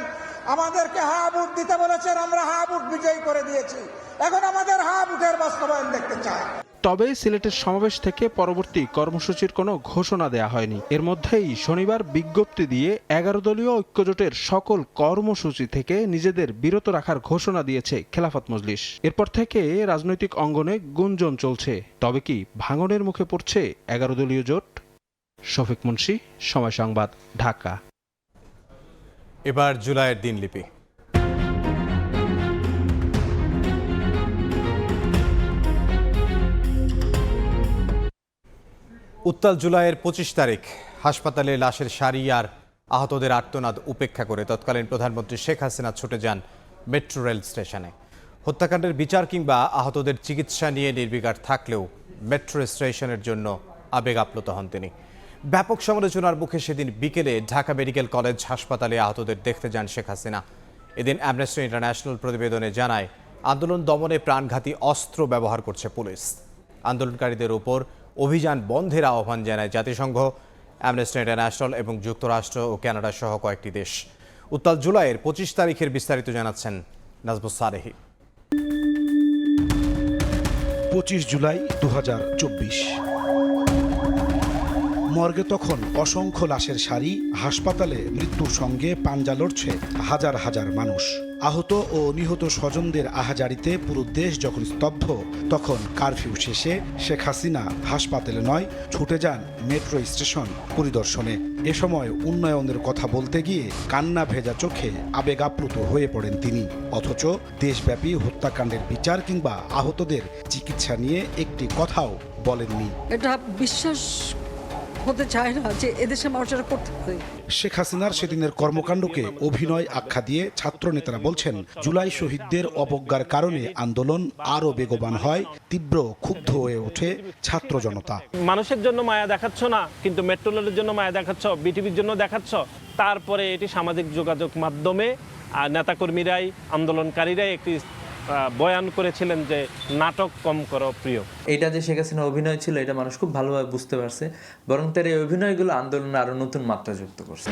আমাদেরকে হা ভোট দিতে বলেছেন, আমরা হা ভোট বিজয়ী করে দিয়েছি। এখন আমাদের হা ভোটের বাস্তবায়ন দেখতে চাই। তবে সিলেটের সমাবেশ থেকে পরবর্তী কর্মসূচির কোনো ঘোষণা দেয়া হয়নি। এর মধ্যেই শনিবার বিজ্ঞপ্তি দিয়ে 11 দলীয় ঐক্যজোটের সকল কর্মসূচি থেকে নিজেদের বিরত রাখার ঘোষণা দিয়েছে খেলাফত মজলিস। এরপর থেকে রাজনৈতিক অঙ্গনে গুঞ্জন চলছে, তবে কি ভাঙনের মুখে পড়ছে 11 দলীয় জোট? শফিক মুন্সি, সময় সংবাদ, ঢাকা। এবার জুলাইয়ের দিনলিপি। উত্তাল জুলাইয়ের 25 তারিখ হাসপাতালে লাশের সারি আর আহতদের আর্তনাদ উপেক্ষা করে তৎকালীন প্রধানমন্ত্রী শেখ হাসিনা ছুটে যান মেট্রো রেল স্টেশনে। হত্যাকাণ্ডের বিচার কিংবা আহতদের চিকিৎসা নিয়ে নির্বিকার থাকলেও মেট্রো স্টেশনের জন্য আবেগ আপ্লুত হন তিনি। ব্যাপক সমালোচনার মুখে সেদিন বিকেলে ঢাকা মেডিকেল কলেজ হাসপাতালে আহতদের দেখতে যান শেখ হাসিনা। এদিন অ্যামনেস্টি ইন্টারন্যাশনাল প্রতিবেদনে জানায়, আন্দোলন দমনে প্রাণঘাতী অস্ত্র ব্যবহার করছে পুলিশ। আন্দোলনকারীদের উপর অভিযান বন্ধের আহ্বান জানায় জাতিসংঘ, অ্যামনেস্টি ইন্টারন্যাশনাল এবং যুক্তরাষ্ট্র ও কানাডা সহ কয়েকটি দেশ। উত্তাল জুলাইয়ের 25 তারিখের বিস্তারিত জানাচ্ছেন নাজবুস সালেহী। 25 জুলাই 2024। মর্গে তখন অসংখ্য লাশের সারি, হাসপাতালে মৃত্যুর সঙ্গে পাঞ্জা লড়ছে হাজার হাজার মানুষ। আহত ও নিহত স্বজনদের আহাজারিতে পুরো দেশ যখন স্তব্ধ, তখন কারফিউ শেষে শেখ হাসিনা হাসপাতালে নয়, ছুটে যান মেট্রো স্টেশন পরিদর্শনে। এ সময় উন্নয়নের কথা বলতে গিয়ে কান্না ভেজা চোখে আবেগ আপ্লুত হয়ে পড়েন তিনি। অথচ দেশব্যাপী হত্যাকাণ্ডের বিচার কিংবা আহতদের চিকিৎসা নিয়ে একটি কথাও বলেননি। এটা বিশ্বাস হতে চায় না যে এদেশে মানুষেরা করতে পারে। শেখ হাসিনার সেদিনের কর্মকাণ্ডকে অভিনয় আখ্যা দিয়ে ছাত্র নেতারা বলছেন, জুলাই শহীদদের অবজ্ঞার কারণে আন্দোলন আরও বেগবান হয়, তীব্র ক্ষুব্ধ হয়ে ওঠে ছাত্র জনতা। মানুষের জন্য মায়া দেখাচ্ছ না, কিন্তু মেট্রো রেলের জন্য মায়া দেখাচ্ছ, বিটিভির জন্য দেখাচ্ছ। তারপরে এটি সামাজিক যোগাযোগ মাধ্যমে নেতাকর্মীরাই, আন্দোলনকারীরাই একটি বয়ান করেছিলেন যে নাটক কম করো প্রিয়। এটা যে শেখ হাসিনার অভিনয় ছিল, এটা মানুষ খুব ভালোভাবে বুঝতে পারছে, বরং তার এই অভিনয়গুলো আন্দোলনে আরো নতুন মাত্রা যুক্ত করছে।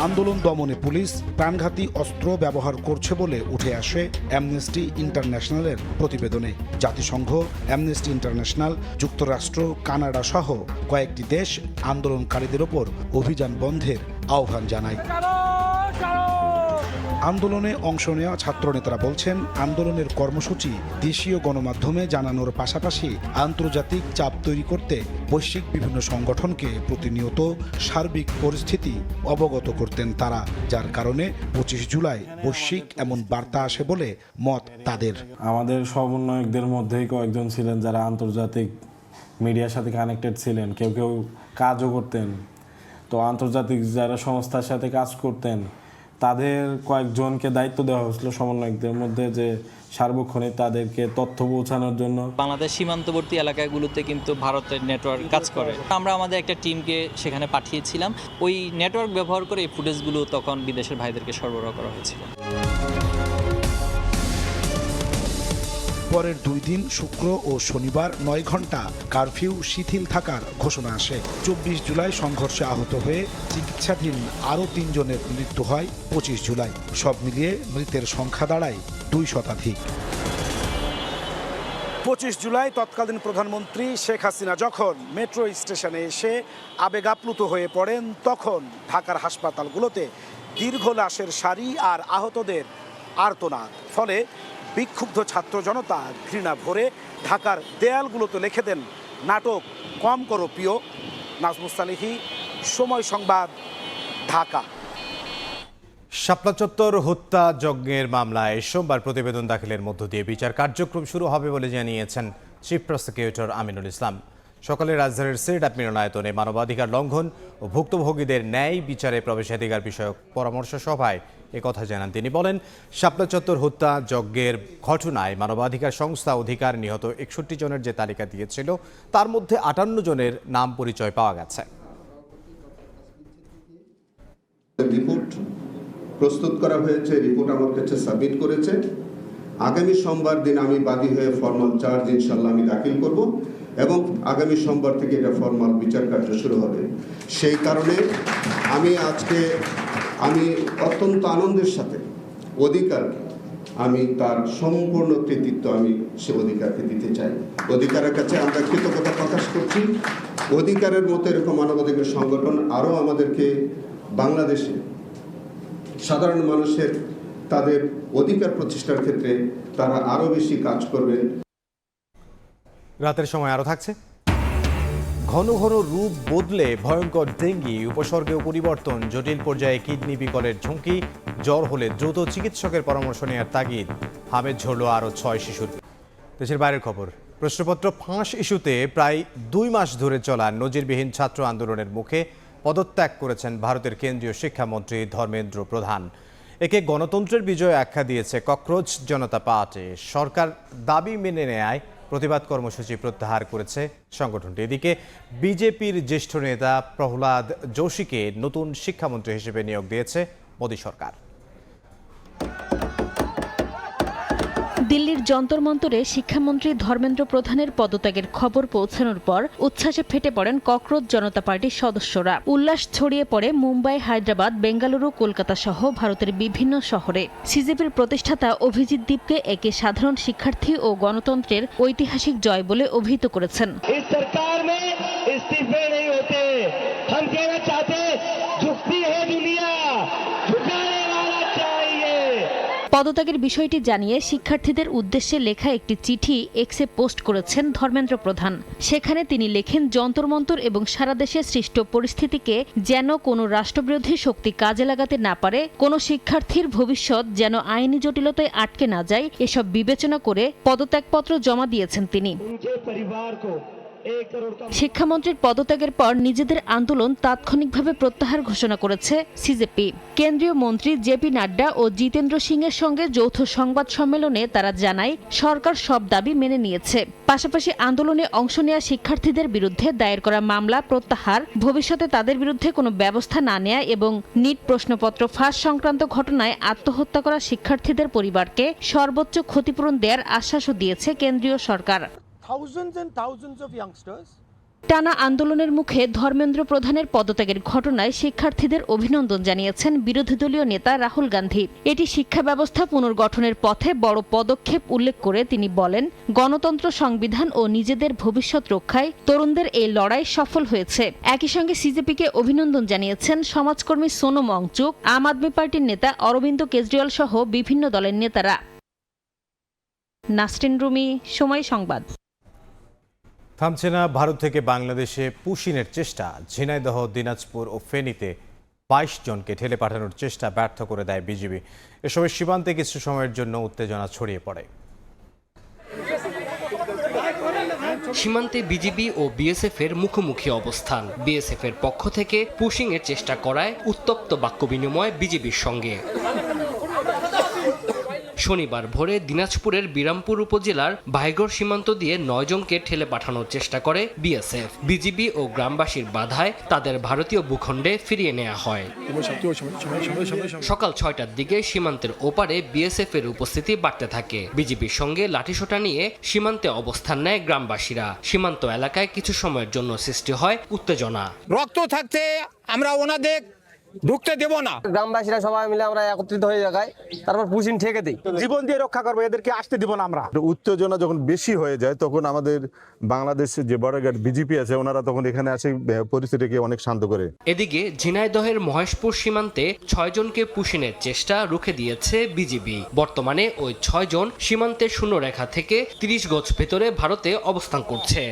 আন্দোলন দমনে পুলিশ প্রাণঘাতী অস্ত্র ব্যবহার করছে বলে উঠে আসে অ্যামনেস্টি ইন্টারন্যাশনালের প্রতিবেদনে। জাতিসংঘ, অ্যামনেস্টি ইন্টারন্যাশনাল, যুক্তরাষ্ট্র, কানাডা সহ কয়েকটি দেশ আন্দোলনকারীদের ওপর অভিযান বন্ধের আহ্বান জানায়। আন্দোলনে অংশ নেওয়া ছাত্রনেতারা বলছেন, আন্দোলনের কর্মসূচি দেশীয় গণমাধ্যমে জানানোর পাশাপাশি আন্তর্জাতিক চাপ তৈরি করতে বৈশ্বিক বিভিন্ন সংগঠনকে প্রতিনিয়ত সার্বিক পরিস্থিতি অবগত করতেন তারা, যার কারণে 25 জুলাই বৈশ্বিক এমন বার্তা আসে বলে মত তাদের। আমাদের সমন্বয়কদের মধ্যেই কয়েকজন ছিলেন যারা আন্তর্জাতিক মিডিয়ার সাথে কানেক্টেড ছিলেন, কেউ কেউ কাজও করতেন। তো আন্তর্জাতিক যারা সংস্থার সাথে কাজ করতেন তাদের কয়েকজনকে দায়িত্ব দেওয়া হয়েছিল সমন্বয়কদের মধ্যে, যে সার্বক্ষণিক তাদেরকে তথ্য পৌঁছানোর জন্য। বাংলাদেশ সীমান্তবর্তী এলাকাগুলোতে কিন্তু ভারতের নেটওয়ার্ক কাজ করে। আমরা আমাদের একটা টিমকে সেখানে পাঠিয়েছিলাম, ওই নেটওয়ার্ক ব্যবহার করে এই ফুটেজগুলো তখন বিদেশের ভাইদেরকে সরবরাহ করা হয়েছিল। পরের 2 দিন শুক্র ও শনিবার 9 ঘন্টা কারফিউ শিথিল থাকার ঘোষণা আসে। 24 জুলাই সংঘর্ষে আহত হয়ে চিকিৎসাধীন আরও 3 জনের মৃত্যু হয় 25 জুলাই। সব মিলিয়ে মৃতের সংখ্যা দাঁড়ায় 2 শতাধিক। 25 জুলাই তৎকালীন প্রধানমন্ত্রী শেখ হাসিনা যখন মেট্রো স্টেশনে এসে আবেগাপ্লুত হয়ে পড়েন, তখন ঢাকার হাসপাতালগুলোতে দীর্ঘ লাশের সারি আর আহতদের আর্তনাদ। ফলে বিক্ষুব্ধ ছাত্র জনতা ঘৃণা ভরে ঢাকার দেয়ালগুলোতে লিখে দেন নাটক কম করো প্রিয়। নাজমুস সালেহী, সময় সংবাদ, ঢাকা। শাপলা চত্বর হত্যা যজ্ঞের মামলায় সোমবার প্রতিবেদন দাখিলের মধ্য দিয়ে বিচার কার্যক্রম শুরু হবে বলে জানিয়েছেন চিফ প্রসিকিউটর আমিনুল ইসলাম। সকালে রাজধানীর সিরডাপ মিলনায়তনে মানবাধিকার লঙ্ঘন ও ভুক্তভোগীদের ন্যায় বিচারে প্রবেশাধিকার বিষয়ক পরামর্শ সভায় একথা জানান তিনি। বলেন, শাপলা চত্বর হত্যা যজ্ঞের ঘটনায় মানবাধিকার সংস্থা অধিকার নিহত 61 জনের যে তালিকা দিয়েছিল তার মধ্যে 58 জনের নাম পরিচয় পাওয়া গেছে। রিপোর্ট প্রস্তুত করা হয়েছে, রিপোর্ট আমার কাছে সাবমিট করেছে। আগামী সোমবার দিন আমি বাদী হয়ে ফর্মাল চার্জ ইনশাল্লাহ আমি দাখিল করব এবং আগামী সোমবার থেকে এটা ফর্মাল বিচার কার্য শুরু হবে। সেই কারণে আমি অত্যন্ত আনন্দের সাথে অধিকারকে আমি তার সম্পূর্ণ কৃতিত্ব আমি সে অধিকারকে দিতে চাই। অধিকারের কাছে আমরা কৃতজ্ঞতা প্রকাশ করছি। অধিকারের মতো এরকম মানবাধিকার সংগঠন আরও আমাদেরকে বাংলাদেশে সাধারণ মানুষের তাদের অধিকার প্রতিষ্ঠার ক্ষেত্রে তারা আরো বেশি কাজ করবেন। রাতের সময় আরো থাকছে ঘন ঘন রূপ বদলে ভয়ঙ্কর ডেঙ্গি, উপসর্গেও পরিবর্তন, জটিল পর্যায়ে কিডনি বিকলের ঝুঁকি, জ্বর হলে দ্রুত চিকিৎসকের পরামর্শ নেওয়ার তাগিদ। হামের ঝরল আরও 6 শিশুর। দেশের বাইরের খবর, প্রশ্নপত্র ফাঁস ইস্যুতে প্রায় 2 মাস ধরে চলা নজিরবিহীন ছাত্র আন্দোলনের মুখে পদত্যাগ করেছেন ভারতের কেন্দ্রীয় শিক্ষামন্ত্রী ধর্মেন্দ্র প্রধান। একে গণতন্ত্রের বিজয় আখ্যা দিয়েছে ককরোচ জনতা পার্টি। সরকার দাবি মেনে নেয় প্রতিবাদ কর্মসূচি প্রত্যাহার করেছে সংগঠনটি। এদিকে বিজেপির জ্যেষ্ঠ নেতা প্রহ্লাদ যোশীকে নতুন শিক্ষামন্ত্রী হিসেবে নিয়োগ দিয়েছে মোদী সরকার। দিল্লির যন্তর মন্তরে শিক্ষামন্ত্রী ধর্মেন্দ্র প্রধানের পদত্যাগের খবর পৌঁছানোর পর উচ্ছ্বাসে ফেটে পড়েন ককরোচ জনতা পার্টির সদস্যরা। উল্লাস ছড়িয়ে পড়ে মুম্বাই, হায়দ্রাবাদ, বেঙ্গালুরু, কলকাতা সহ ভারতের বিভিন্ন শহরে। সিজেপির প্রতিষ্ঠাতা অভিজিৎ দীপকে একে সাধারণ শিক্ষার্থী ও গণতন্ত্রের ঐতিহাসিক জয় বলে অভিহিত করেছেন। পদত্যাগের বিষয়টি জানিয়ে শিক্ষার্থীদের উদ্দেশ্যে লেখা একটি চিঠি এক্সে পোস্ট করেছেন ধর্মেন্দ্র প্রধান। সেখানে তিনি লেখেন, যন্তর মন্তর এবং সারা দেশে সৃষ্ট পরিস্থিতিকে যেন কোনো রাষ্ট্রবিরোধী শক্তি কাজে লাগাতে না পারে, কোনো শিক্ষার্থীর ভবিষ্যৎ যেন আইনি জটিলতায় আটকে না যায়, এসব বিবেচনা করে পদত্যাগপত্র জমা দিয়েছেন তিনি। শিক্ষামন্ত্রীর পদত্যাগের পর নিজেদের আন্দোলন তাৎক্ষণিকভাবে প্রত্যাহার ঘোষণা করেছে সিজেপি। কেন্দ্রীয় মন্ত্রী জেপি নাড্ডা ও জিতেন্দ্র সিংয়ের সঙ্গে যৌথ সংবাদ সম্মেলনে তারা জানায়, সরকার সব দাবি মেনে নিয়েছে। পাশাপাশি আন্দোলনে অংশ নেওয়া শিক্ষার্থীদের বিরুদ্ধে দায়ের করা মামলা প্রত্যাহার, ভবিষ্যতে তাদের বিরুদ্ধে কোনো ব্যবস্থা না নেয়া এবং নিট প্রশ্নপত্র ফাঁস সংক্রান্ত ঘটনায় আত্মহত্যা করা শিক্ষার্থীদের পরিবারকে সর্বোচ্চ ক্ষতিপূরণ দেওয়ার আশ্বাসও দিয়েছে কেন্দ্রীয় সরকার। টানা আন্দোলনের মুখে ধর্মেন্দ্র প্রধানের পদত্যাগের ঘটনায় শিক্ষার্থীদের অভিনন্দন জানিয়েছেন বিরোধী দলীয় নেতা রাহুল গান্ধী। এটি শিক্ষা ব্যবস্থা পুনর্গঠনের পথে বড় পদক্ষেপ উল্লেখ করে তিনি বলেন, গণতন্ত্র, সংবিধান ও নিজেদের ভবিষ্যৎ রক্ষায় তরুণদের এই লড়াই সফল হয়েছে। একই সঙ্গে সিজেপিকে অভিনন্দন জানিয়েছেন সমাজকর্মী সোনম ওয়াংচুক, আম আদমি পার্টির নেতা অরবিন্দ কেজরিওয়াল সহ বিভিন্ন দলের নেতারা। নাসরিন রুমি, সময় সংবাদ। থামছে না ভারত থেকে বাংলাদেশে পুশিনের চেষ্টা। ঝিনাইদহ, দিনাজপুর ও ফেনীতে 22 জনকে ঠেলে পাঠানোর চেষ্টা ব্যর্থ করে দেয় বিজিবি। এসবের সীমান্তে কিছু সময়ের জন্য উত্তেজনা ছড়িয়ে পড়ে। সীমান্তে বিজিবি ও বিএসএফ এর মুখোমুখি অবস্থান। বিএসএফ এর পক্ষ থেকে পুশিং এর চেষ্টা করায় উত্তপ্ত বাক্য বিনিময় বিজিবির সঙ্গে। শনিবার ভোরে দিনাজপুরের বিরামপুর উপজেলার ভাইগড় সীমান্ত দিয়ে 9 জনকে ঠেলে পাঠানোর চেষ্টা করে বিএসএফ। বিজিবি ও গ্রামবাসীর বাধায় তাদের ভারতীয় ভূখণ্ডে ফিরিয়ে নেওয়া হয়। সকাল 6টার দিকে সীমান্তের ওপারে বিএসএফ এর উপস্থিতি বাড়তে থাকে। বিজিবির সঙ্গে লাঠিসোঁটা নিয়ে সীমান্তে অবস্থান নেয় গ্রামবাসীরা। সীমান্ত এলাকায় কিছু সময়ের জন্য সৃষ্টি হয় উত্তেজনা। রক্ত থাকতে আমরা ওনাদের ঢুকতে দেব না। গ্রামবাসীরা সবাই মিলে আমরা একত্রিত হয়ে যাই, তারপর পুশিন ঠেকে দিই, জীবন দিয়ে রক্ষা করবো, এদেরকে আসতে দিব না আমরা। উত্তেজনা যখন বেশি হয়ে যায় তখন আমাদের বাংলাদেশের যে বর্ডার গার্ড বিজিপি আছে ওনারা তখন এখানে আসে পরিস্থিতিকে অনেক শান্ত করে। এদিকে ঝিনাইদহের মহেশপুর সীমান্তে 6 জনকে পুশিনের চেষ্টা রুখে দিয়েছে বিজিবি। বর্তমানে ওই 6 জন সীমান্তের শূন্যরেখা থেকে 30 গজ ভেতরে ভারতে অবস্থান করছে।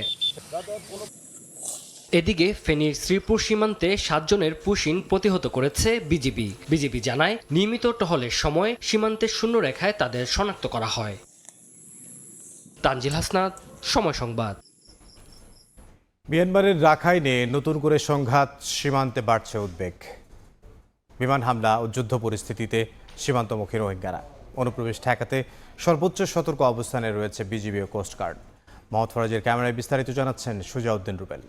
এদিকে ফেনীর শ্রীপুর সীমান্তে 7 জনের পুশিন প্রতিহত করেছে বিজিবি। বিজিবি জানায় নিয়মিত টহলের সময় সীমান্তের শূন্যরেখায় তাদের শনাক্ত করা হয়। তানজিল হাসনাত, সময় সংবাদ। মিয়ানমারের রাখাইনে নতুন করে সংঘাত, সীমান্তে বাড়ছে উদ্বেগ। বিমান হামলা ও যুদ্ধ পরিস্থিতিতে সীমান্তমুখী রোহিঙ্গারা অনুপ্রবেশ ঠেকাতে সর্বোচ্চ সতর্ক অবস্থানে রয়েছে বিজিবি ও কোস্টগার্ড। মোহাম্মদ ফরাজের ক্যামেরায় বিস্তারিত জানাচ্ছেন সুজাউদ্দিন রুবেল।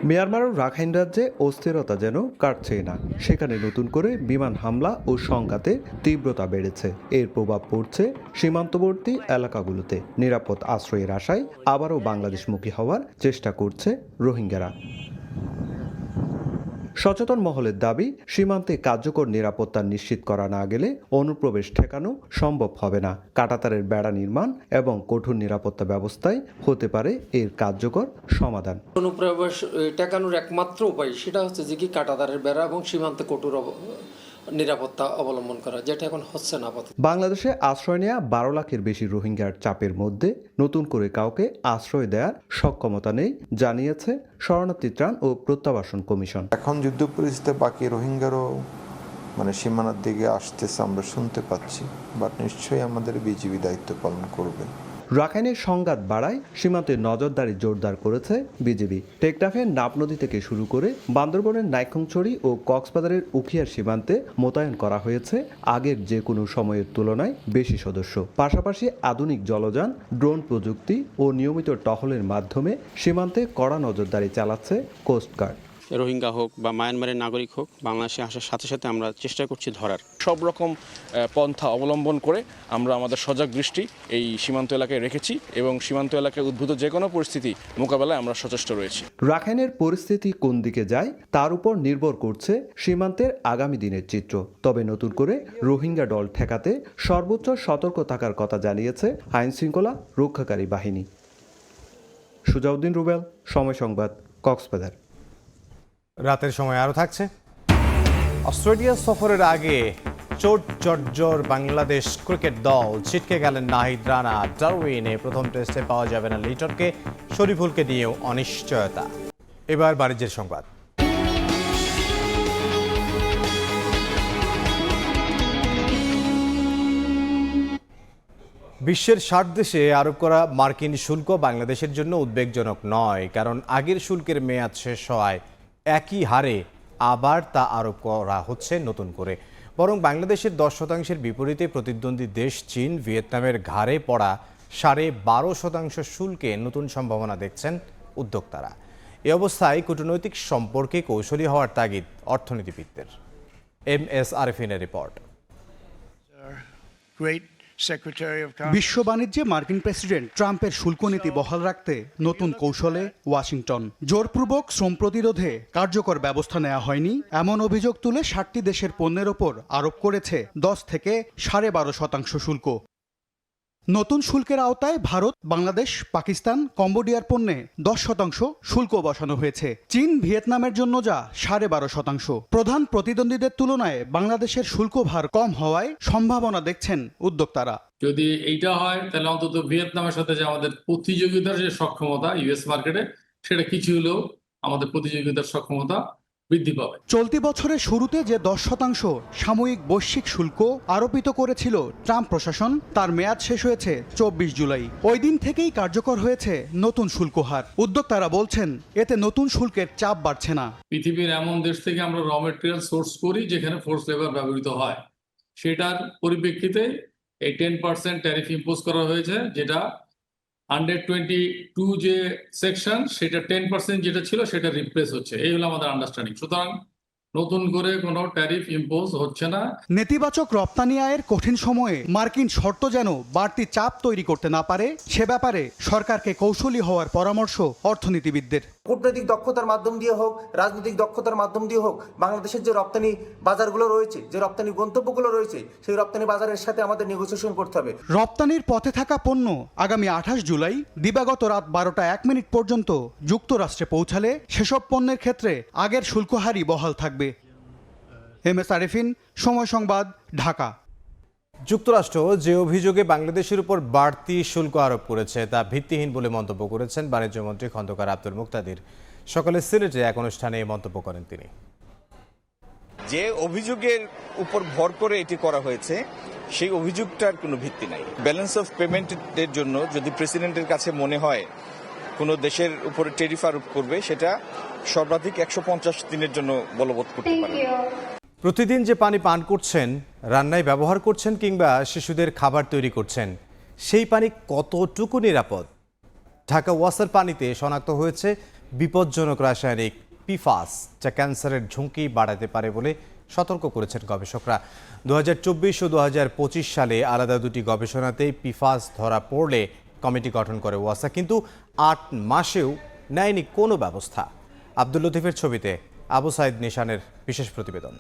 মিয়ানমারের রাখাইন রাজ্যে অস্থিরতা যেন কাটছেই না। সেখানে নতুন করে বিমান হামলা ও সংঘাতে তীব্রতা বেড়েছে। এর প্রভাব পড়ছে সীমান্তবর্তী এলাকাগুলোতে। নিরাপদ আশ্রয়ের আশায় আবারও বাংলাদেশমুখী হওয়ার চেষ্টা করছে রোহিঙ্গারা। সচেতন মহলের দাবি, সীমান্তে কার্যকর নিরাপত্তা নিশ্চিত করা না গেলে অনুপ্রবেশ ঠেকানো সম্ভব হবে না। কাঁটাতারের বেড়া নির্মাণ এবং কঠোর নিরাপত্তা ব্যবস্থায় হতে পারে এর কার্যকর সমাধান। অনুপ্রবেশ ঠেকানোর একমাত্র উপায় সেটা হচ্ছে যে কি কাঁটাতারের বেড়া এবং সীমান্তে কঠোর নিরাপত্তা অবলম্বন করা, যেটা এখন হচ্ছে না। বাংলাদেশে আশ্রয় নেওয়া 12 লাখের বেশি রোহিঙ্গার চাপের মধ্যে নতুন করে কাউকে আশ্রয় দেওয়ার সক্ষমতা নেই, জানিয়েছে শরণার্থী ত্রাণ ও প্রত্যাবাসন কমিশন। এখন যুদ্ধ পরিস্থিতিতে বাকি রোহিঙ্গারও সীমানার দিকে আসতেছে আমরা শুনতে পাচ্ছি, বাট নিশ্চয়ই আমাদের বিজিবি দায়িত্ব পালন করবে। রাখাইনের সংঘাত বাড়ায় সীমান্তে নজরদারি জোরদার করেছে বিজিবি। টেকনাফের নাপ নদী থেকে শুরু করে বান্দরবনের নাইখংছড়ি ও কক্সবাজারের উখিয়ার সীমান্তে মোতায়েন করা হয়েছে আগের যে কোনো সময়ের তুলনায় বেশি সদস্য। পাশাপাশি আধুনিক জলযান, ড্রোন প্রযুক্তি ও নিয়মিত টহলের মাধ্যমে সীমান্তে কড়া নজরদারি চালাচ্ছে কোস্টগার্ড। রোহিঙ্গা হোক বা মায়ানমারের নাগরিক হোক, বাংলাদেশে আসার সাথে সাথে আমরা চেষ্টা করছি ধরার। সব রকম পন্থা অবলম্বন করে আমরা আমাদের সজাগ দৃষ্টি এই সীমান্ত এলাকায় রেখেছি এবং সীমান্ত এলাকায় উদ্ভূত যে কোনো পরিস্থিতি মোকাবেলায় আমরা সচেষ্ট রয়েছি। রাখাইনের পরিস্থিতি কোন দিকে যায় তার উপর নির্ভর করছে সীমান্তের আগামী দিনের চিত্র। তবে নতুন করে রোহিঙ্গা দল ঠেকাতে সর্বোচ্চ সতর্ক থাকার কথা জানিয়েছে আইন শৃঙ্খলা রক্ষাকারী বাহিনী। সুজাউদ্দিন রুবেল, সময় সংবাদ, কক্সবাজার। রাতের সময় আরও থাকছে। অস্ট্রেলিয়া সফরের আগে চোট জর্জর বাংলাদেশ ক্রিকেট দল ছিটকে গেলেন নাহিদ রানা। ডারউইনে প্রথম টেস্টে পাওয়া যাবে না লিটনকে, শরীফুলকে নিয়েও অনিশ্চয়তা। এবার বাণিজ্যের সংবাদ। বিশ্বের 60 দেশে আরোপ করা মার্কিন শুল্ক বাংলাদেশের জন্য উদ্বেগজনক নয়, কারণ আগের শুল্কের মেয়াদ শেষ হওয়ায় একই হারে আবার তা আরোপ করা হচ্ছে নতুন করে। বরং বাংলাদেশের 10% বিপরীতে প্রতিদ্বন্দ্বী দেশ চীন, ভিয়েতনামের ঘাড়ে পড়া 12.5% শুল্কে নতুন সম্ভাবনা দেখছেন উদ্যোক্তারা। এ অবস্থায় কূটনৈতিক সম্পর্কে কৌশলী হওয়ার তাগিদ অর্থনীতিবিদদের। MS আরেফিনের report. বিশ্ব বাণিজ্যে মার্কিন প্রেসিডেন্ট ট্রাম্পের শুল্ক নীতি বহাল রাখতে নতুন কৌশলে ওয়াশিংটন। জোরপূর্বক শ্রম প্রতিরোধে কার্যকর ব্যবস্থা নেওয়া হয়নি এমন অভিযোগ তুলে 60টি দেশের পণ্যের ওপর আরোপ করেছে 10 থেকে 12.5% শুল্ক। নতুন শুল্কের আওতায় ভারত, বাংলাদেশ, পাকিস্তান, কম্বোডিয়ার পণ্যে 10% শুল্ক বসানো হয়েছে। চীন, ভিয়েতনামের জন্য যা 12.5%। প্রধান প্রতিদ্বন্দ্বীদের তুলনায় বাংলাদেশের শুল্ক ভার কম হওয়ায় সম্ভাবনা দেখছেন উদ্যোক্তারা। যদি এইটা হয় তাহলে অন্তত ভিয়েতনামের সাথে যে আমাদের প্রতিযোগিতার যে সক্ষমতা ইউএস মার্কেটে, সেটা কিছু হলেও আমাদের প্রতিযোগিতার সক্ষমতা বৃদ্ধি পাবে। চলতি বছরের শুরুতে যে 10% সাময়িক বৈশ্বিক শুল্ক আরোপিত করেছিল ট্রাম্প প্রশাসন, তার মেয়াদ শেষ হয়েছে 24 জুলাই। ওই দিন থেকেই কার্যকর হয়েছে নতুন শুল্ক হার। উদ্যোক্তারা বলছেন এতে নতুন শুল্কের চাপ বাড়ছে না। পৃথিবীর এমন দেশ থেকে আমরা র মেটেরিয়াল সোর্স করি যেখানে ফোর্স লেবার ব্যবহৃত হয়, সেটার পরিপ্রেক্ষিতে এই 10% ট্যারিফ ইম্পোজ করা হয়েছে, যেটা 122 যে সেকশন সেটা 10% যেটা ছিল সেটা রিপ্লেস হচ্ছে। এই হলো আমাদের আন্ডারস্ট্যান্ডিং। সুতরাং নতুন করে কোনো ট্যারিফ ইম্পোজ হচ্ছে না। নেতিবাচক রপ্তানি আয়ের কঠিন সময়ে মার্কিন শর্ত যেন বাড়তি চাপ তৈরি করতে না পারে সে ব্যাপারে সরকারকে কৌশলী হওয়ার পরামর্শ অর্থনীতিবিদদের। কূটনৈতিক দক্ষতার মাধ্যম দিয়ে হোক, রাজনৈতিক দক্ষতার মাধ্যম দিয়ে হোক, বাংলাদেশের যে রপ্তানি বাজারগুলো রয়েছে, যে রপ্তানি গন্তব্যগুলো রয়েছে, সেই রপ্তানি বাজারের সাথে আমাদের নেগোসিয়েশন করতে হবে। রপ্তানির পথে থাকা পণ্য আগামী 28 জুলাই দিবাগত রাত 12টা 1 মিনিট পর্যন্ত যুক্তরাষ্ট্রে পৌঁছালে সেসব পণ্যের ক্ষেত্রে আগের শুল্ক হারই বহাল থাকবে। MS আরিফিন, সময় সংবাদ, ঢাকা। যুক্তরাষ্ট্র যে অভিযোগে বাংলাদেশের উপর বাড়তি শুল্ক আরোপ করেছে তা ভিত্তিহীন বলে মন্তব্য করেছেন বাণিজ্যমন্ত্রী খন্দকার আব্দুল মুক্তাদির। সকালে সিলেটে এক অনুষ্ঠানে এই মন্তব্য করেন তিনি। যে অভিযোগের উপর ভর করে এটি করা হয়েছে সেই অভিযোগটার কোনো ভিত্তি নাই। ব্যালেন্স অফ পেমেন্টের জন্য যদি প্রেসিডেন্টের কাছে মনে হয় কোনো দেশের উপরে ট্যারিফ আরোপ করবে, সেটা সর্বাধিক 150 দিনের জন্য বলবৎ করতে পারে। প্রতিদিন যে পানি পান করছেন, রান্নায় ব্যবহার করছেন কিংবা শিশুদের খাবার তৈরি করছেন, সেই পানি কতটুকু নিরাপদ? ঢাকা ওয়াসার পানিতে শনাক্ত হয়েছে বিপজ্জনক রাসায়নিক পিফাস, যা ক্যান্সারের ঝুঁকি বাড়াতে পারে বলে সতর্ক করেছেন গবেষকরা। 2024 ও 2025 সালে আলাদা দুটি গবেষণাতেই পিফাস ধরা পড়লে কমিটি গঠন করে ওয়াসা, কিন্তু 8 মাসেও নেয়নি কোনো ব্যবস্থা। আব্দুল লতিফের ছবিতে আবু সাইদ নিশানের বিশেষ প্রতিবেদন।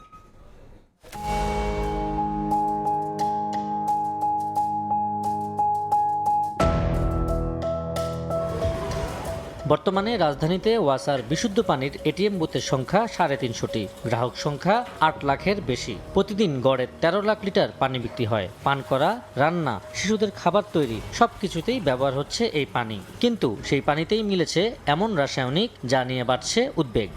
বর্তমানে রাজধানীতে ওয়াসার বিশুদ্ধ পানির এটিএম বুথের সংখ্যা 350টি, গ্রাহক সংখ্যা 8 লাখের বেশি। প্রতিদিন গড়ে 13 লাখ লিটার পানি বিক্রি হয়। পান করা, রান্না, শিশুদের খাবার তৈরি সবকিছুতেই ব্যবহার হচ্ছে এই পানি, কিন্তু সেই পানিতেই মিলেছে এমন রাসায়নিক যা নিয়ে বাড়ছে উদ্বেগ।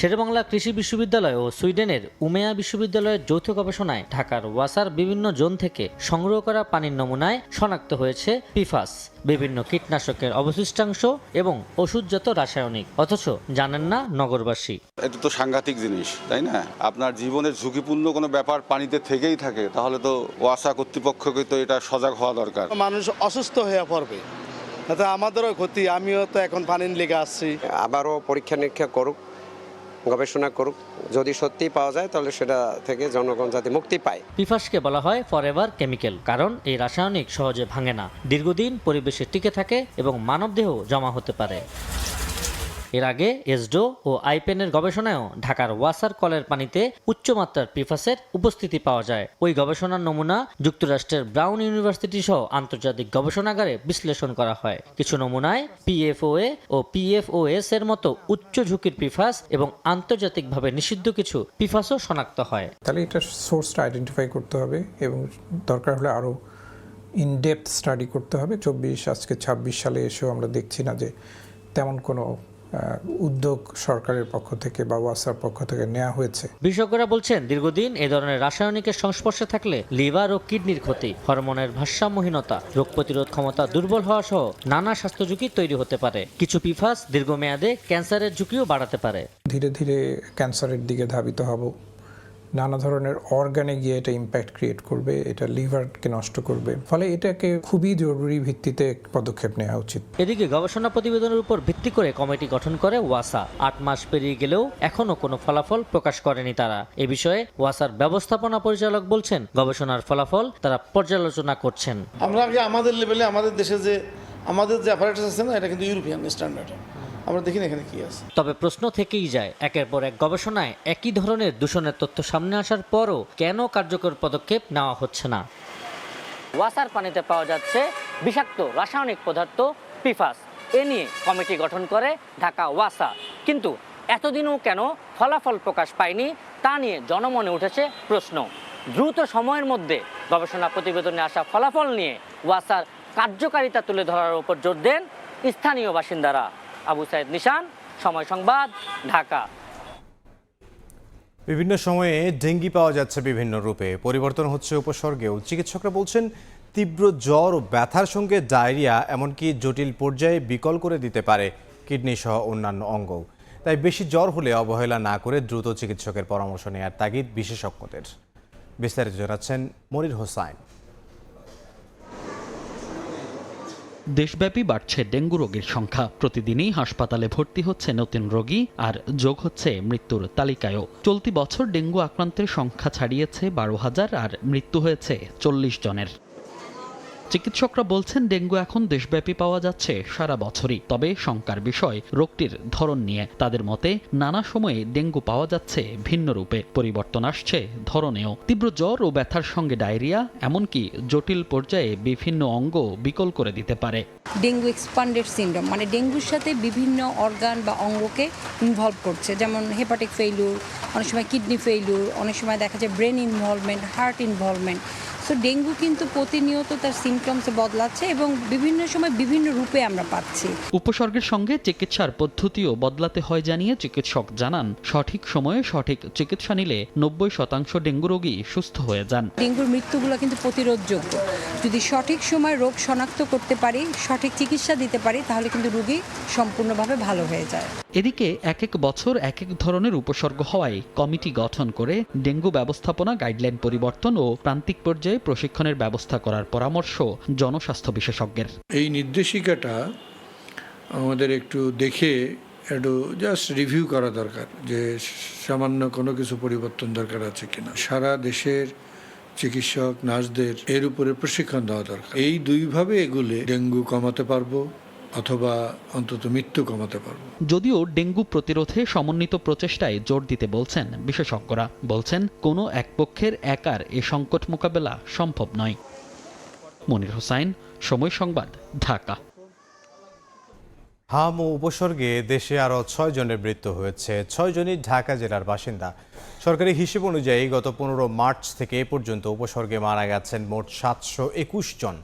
শেরেবাংলা কৃষি বিশ্ববিদ্যালয় ও সুইডেনের উমেয়া বিশ্ববিদ্যালয়ের যৌথ গবেষণায় ঢাকার ওয়াসার বিভিন্ন জোন থেকে সংগ্রহ করা পানির নমুনায় শনাক্ত হয়েছে পিফাস, বিভিন্ন কীটনাশকের অবশিষ্টাংশ এবং ওষুধজাত রাসায়নিক, অথচ জানেন না নগরবাসী। এটা তো সাংঘাতিক জিনিস, তাই না? আপনার জীবনের ঝুঁকিপূর্ণ কোনো ব্যাপার পানিতে থেকেই থাকে, তাহলে তো ওয়াসা কর্তৃপক্ষকে তো এটা সজাগ হওয়া দরকার। মানুষ অসুস্থ হয়ে পড়বে, তাতে আমাদেরও ক্ষতি। আমিও তো এখন পানির লেগে আসছি। আবারও পরীক্ষা নিরীক্ষা করুক, গবেষণা করুক, যদি সত্যি পাওয়া যায় তাহলে সেটা থেকে জনগণ যাতে মুক্তি পায়। পিফাসকে বলা হয় ফরএভার কেমিক্যাল, কারণ এই রাসায়নিক সহজে ভাঙে না, দীর্ঘদিন পরিবেশে টিকে থাকে এবং মানবদেহ জমা হতে পারে। এর আগে এসডো ও আইপেনের গবেষণায়ও ঢাকার ওয়াসার কলের পানিতে উচ্চমাত্রার পিফাসের উপস্থিতি পাওয়া যায়। ওই গবেষণার নমুনা যুক্তরাষ্ট্রের ব্রাউন ইউনিভার্সিটি সহ আন্তর্জাতিক গবেষণাগারে বিশ্লেষণ করা হয়। কিছু নমুনায় PFOA ও PFOS এর মতো উচ্চ ঝুঁকির পিফাস এবং আন্তর্জাতিকভাবে নিষিদ্ধ কিছু পিফাসও শনাক্ত হয়। তাহলে এটা সোর্সটা আইডেন্টিফাই করতে হবে এবং দরকার হলে আরও ইনডেপথ স্টাডি করতে হবে। 26 সালে এসেও আমরা দেখছি না যে তেমন কোনো উদ্যোগ সরকারের পক্ষ থেকে বা ওয়াসার পক্ষ থেকে নেওয়া হয়েছে। বিশেষজ্ঞরা বলছেন, দীর্ঘদিন এ ধরনের রাসায়নিকের সংস্পর্শে থাকলে লিভার ও কিডনির ক্ষতি, হরমোনের ভারসাম্যহীনতা, রোগ প্রতিরোধ ক্ষমতা দুর্বল হওয়া সহ নানা স্বাস্থ্য ঝুঁকি তৈরি হতে পারে। কিছু পিফাস দীর্ঘমেয়াদে ক্যান্সারের ঝুঁকিও বাড়াতে পারে। ধীরে ধীরে ক্যান্সারের দিকে ধাবিত হব, নানা ধরনের অর্গানে গিয়ে এটা ইম্প্যাক্ট ক্রিয়েট করবে, এটা লিভারকে নষ্ট করবে, ফলে এটাকে খুবই জরুরি ভিত্তিতে পদক্ষেপ নেওয়া উচিত। এদিকে গবেষণা প্রতিবেদনের উপর ভিত্তি করে কমিটি গঠন করে ওয়াসা। 8 মাস পেরিয়ে গেলেও এখনো কোনো ফলাফল প্রকাশ করেনি তারা। এ বিষয়ে ওয়াসার ব্যবস্থাপনা পরিচালক বলছেন, গবেষণার ফলাফল তারা পর্যালোচনা করছেন। আমরা আগে আমাদের লেভেলে আমাদের দেশে যে আমাদের যে অ্যাপারেটাস আছে না, এটা কিন্তু ইউরোপিয়ান স্ট্যান্ডার্ড, আমরা দেখি না এখানে কি আছে। তবে প্রশ্ন থেকেই যায়, একের পর এক গবেষণায় একই ধরনের দূষণের তথ্য সামনে আসার পরও কেন কার্যকর পদক্ষেপ নেওয়া হচ্ছে না? ওয়াসার পানিতে পাওয়া যাচ্ছে বিষাক্ত রাসায়নিক পদার্থ পিফাস। এ নিয়ে কমিটি গঠন করে ঢাকা ওয়াসা, কিন্তু এতদিনও কেন ফলাফল প্রকাশ পায়নি তা নিয়ে জনমনে উঠেছে প্রশ্ন। দ্রুত সময়ের মধ্যে গবেষণা প্রতিবেদনে আসা ফলাফল নিয়ে ওয়াসার কার্যকারিতা তুলে ধরার উপর জোর দেন স্থানীয় বাসিন্দারা। আবু সাইদ নিশান, সময় সংবাদ, ঢাকা। বিভিন্ন সময়ে ডেঙ্গি পাওয়া যাচ্ছে বিভিন্ন রূপে, পরিবর্তন হচ্ছে উপসর্গেও। চিকিৎসকরা বলছেন, তীব্র জ্বর ও ব্যথার সঙ্গে ডায়রিয়া এমনকি জটিল পর্যায়ে বিকল করে দিতে পারে কিডনি সহ অন্যান্য অঙ্গও। তাই বেশি জ্বর হলে অবহেলা না করে দ্রুত চিকিৎসকের পরামর্শ নেওয়ার তাগিদ বিশেষজ্ঞদের। বিস্তারিত জানাচ্ছেন মনির হোসাইন। দেশব্যাপী বাড়ছে ডেঙ্গু রোগীর সংখ্যা। প্রতিদিনই হাসপাতালে ভর্তি হচ্ছে নতুন রোগী, আর যোগ হচ্ছে মৃত্যুর তালিকায়ও। চলতি বছর ডেঙ্গু আক্রান্তের সংখ্যা ছাড়িয়েছে 12,000 আর মৃত্যু হয়েছে 40 জনের। চিকিৎসকরা বলছেন ডেঙ্গু এখন দেশব্যাপী পাওয়া যাচ্ছে সারা বছরই, তবে শঙ্কার বিষয় রোগটির ধরন নিয়ে। তাদের মতে নানা সময়ে ডেঙ্গু পাওয়া যাচ্ছে ভিন্ন রূপে, পরিবর্তন আসছে ধরনেও। তীব্র জ্বর ও ব্যথার সঙ্গে ডায়রিয়া, এমনকি জটিল পর্যায়ে বিভিন্ন অঙ্গ বিকল করে দিতে পারে। ডেঙ্গু এক্সপান্ডেড সিনড্রোম মানে ডেঙ্গুর সাথে বিভিন্ন অর্গান বা অঙ্গকে ইনভলভ করছে, যেমন হেপাটিক ফেইলিউর, অনেক সময় কিডনি ফেইলিউর, অনেক সময় দেখা যায় brain involvement, heart involvement. So dengue কিন্তু প্রতিনিয়ত তার সিমটমসে বদলাচ্ছে এবং বিভিন্ন সময় বিভিন্ন রূপে আমরা পাচ্ছি। উপসর্গের সঙ্গে চিকিৎসার পদ্ধতিও বদলাতে হয় জানিয়ে চিকিৎসক জানান, সঠিক সময়ে সঠিক চিকিৎসা নিলে 90% ডেঙ্গু রোগী সুস্থ হয়ে যান। ডেঙ্গুর মৃত্যুগুলো কিন্তু প্রতিরোধযোগ্য। যদি সঠিক সময় রোগ শনাক্ত করতে পারি, সঠিক চিকিৎসা দিতে পারি, তাহলে কিন্তু রোগী সম্পূর্ণভাবে ভালো হয়ে যায়। এদিকে এক এক বছর এক এক ধরনের উপসর্গ হওয়ায় কমিটি গঠন করে ডেঙ্গু ব্যবস্থাপনা গাইডলাইন পরিবর্তন ও প্রান্তিক পর্যায়ে প্রশিক্ষণের ব্যবস্থা করার পরামর্শ জনস্বাস্থ্য বিশেষজ্ঞের। এই নির্দেশিকাটা আমাদের একটু দেখে একটু জাস্ট রিভিউ করা দরকার, যে সামান্য কোনো কিছু পরিবর্তন দরকার আছে কিনা। সারা দেশের চিকিৎসক নার্সদের এর উপরে প্রশিক্ষণ দেওয়া দরকার। এই দুইভাবে এগুলে ডেঙ্গু কমাতে পারবো অথবা অন্তত মৃত্যু কমাতে পারবো। যদিও ডেঙ্গু প্রতিরোধে সমন্বিত প্রচেষ্টায় জোর দিতে বলছেন বিশেষজ্ঞরা। বলছেন কোনো এক পক্ষের একার এ সংকট মোকাবেলা সম্ভব নয়। মনির হোসাইন, সময় সংবাদ, ঢাকা। হাম ও উপসর্গে দেশে আরও 6 জনের মৃত্যু হয়েছে। 6 জনই ঢাকা জেলার বাসিন্দা। সরকারি হিসেব অনুযায়ী গত 15 মার্চ থেকে এ পর্যন্ত উপসর্গে মারা গেছেন মোট 721 জন।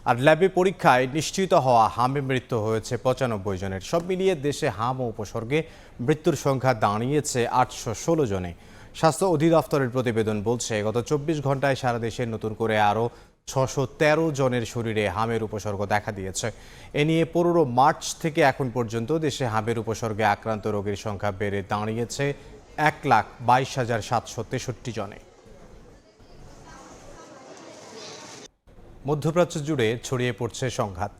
আর ল্যাবে পরীক্ষায় নিশ্চিত হওয়া হামে মৃত্যু হয়েছে 95 জনের। সব মিলিয়ে দেশে হাম ও উপসর্গে মৃত্যুর সংখ্যা দাঁড়িয়েছে 816 জনে। স্বাস্থ্য অধিদপ্তরের প্রতিবেদন বলছে, গত 24 ঘন্টায় সারা দেশে নতুন করে আরও 613 জনের শরীরে হামের উপসর্গ দেখা দিয়েছে। এ নিয়ে 15 মার্চ থেকে এখন পর্যন্ত দেশে হামের উপসর্গে আক্রান্ত রোগীর সংখ্যা বেড়ে দাঁড়িয়েছে 1,22,763 জনে। মধ্যপ্রাচ্য জুড়ে ছড়িয়ে পড়ছে সংঘাত।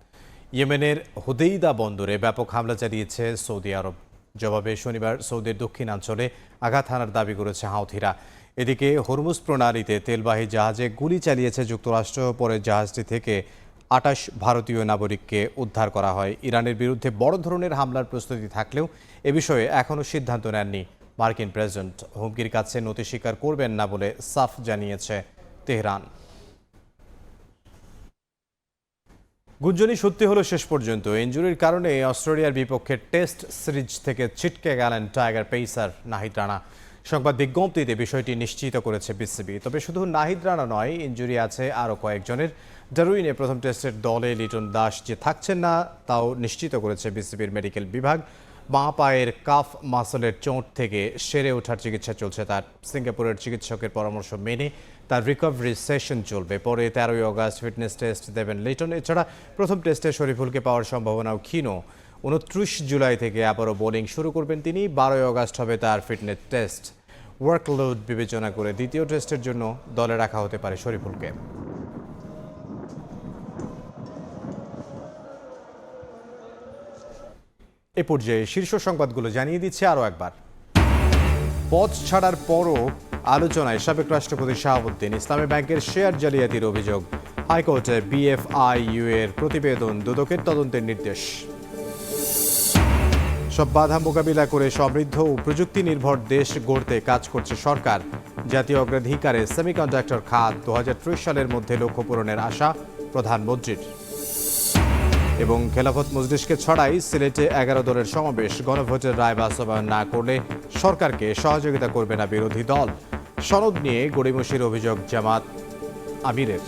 ইয়েমেনের হুদেইদা বন্দরে ব্যাপক হামলা চালিয়েছে সৌদি আরব। জবাবে শনিবার সৌদির দক্ষিণাঞ্চলে আঘাত হানার দাবি করেছে হাউথিরা। এদিকে হরমুজ প্রণালীতে তেলবাহী জাহাজে গুলি চালিয়েছে যুক্তরাষ্ট্র। পরে জাহাজটি থেকে 28 ভারতীয় নাগরিককে উদ্ধার করা হয়। ইরানের বিরুদ্ধে বড় ধরনের হামলার প্রস্তুতি থাকলেও এ বিষয়ে এখনও সিদ্ধান্ত নেননি মার্কিন প্রেসিডেন্ট। হুমকির কাছে নতি স্বীকার করবেন না বলে সাফ জানিয়েছে তেহরান। গুঞ্জনই সত্যি হলো শেষ পর্যন্ত। ইনজুরির কারণে অস্ট্রেলিয়ার বিপক্ষে টেস্ট সিরিজ থেকে ছিটকে গেলেন টাইগার পেসার নাহিদ রানা। সংবাদ বিজ্ঞপ্তিতে বিষয়টি নিশ্চিত করেছে বিসিবি। তবে শুধু নাহিদ রানা নয়, ইনজুরি আছে আরও কয়েকজনের। ডারউইনে প্রথম টেস্টের দলে লিটন দাস যে থাকছেন না তাও নিশ্চিত করেছে বিসিবির মেডিকেল বিভাগ। বাঁ পায়ের কাফ মাসলের চোট থেকে সেরে ওঠার চিকিৎসা চলছে তার। সিঙ্গাপুরের চিকিৎসকের পরামর্শ মেনে তার রিকভারি সেশন চলবে। পরে 13ই অগাস্ট ফিটনেস টেস্ট দেবেন লিটন। এছাড়া প্রথম টেস্টে শরীফুলকে পাওয়ার সম্ভাবনাও ক্ষীণ। 29 জুলাই থেকে আবারও বোলিং শুরু করবেন তিনি। 12ই অগাস্ট হবে তার ফিটনেস টেস্ট। ওয়ার্কলোড বিবেচনা করে দ্বিতীয় টেস্টের জন্য দলে রাখা হতে পারে শরীফুলকে। এ পর্যায়ে শীর্ষ সংবাদগুলো জানিয়ে দিচ্ছে আরও একবার। পদ ছাড়ার পরও আলোচনায় সাবেক রাষ্ট্রপতি শাহাবুদ্দিন। ইসলামী ব্যাংকের শেয়ার জালিয়াতির অভিযোগ। হাইকোর্টে বিএফআইইউ এর প্রতিবেদন, দুদকের তদন্তের নির্দেশ। সব বাধা মোকাবিলা করে সমৃদ্ধ ও প্রযুক্তি নির্ভর দেশ গড়তে কাজ করছে সরকার। জাতীয় অগ্রাধিকারে সেমিকন্ডাক্টর খাত 2030 সালের মধ্যে লক্ষ্য পূরণের আশা প্রধানমন্ত্রীর। এবং খেলাফত মজলিসকে ছড়াই সিলেটে 11 দলের সমাবেশ। গণভোটের রায় বাস্তবায়ন না করলে সরকারকে সহযোগিতা করবে না বিরোধী দল। সনদ নিয়ে গড়িমসির অভিযোগ জামাত আমিরের।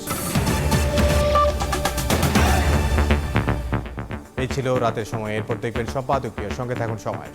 এই ছিল রাতের সময়। এরপর দেখবেন সম্পাদকীয়। সঙ্গে থাকুন সময়।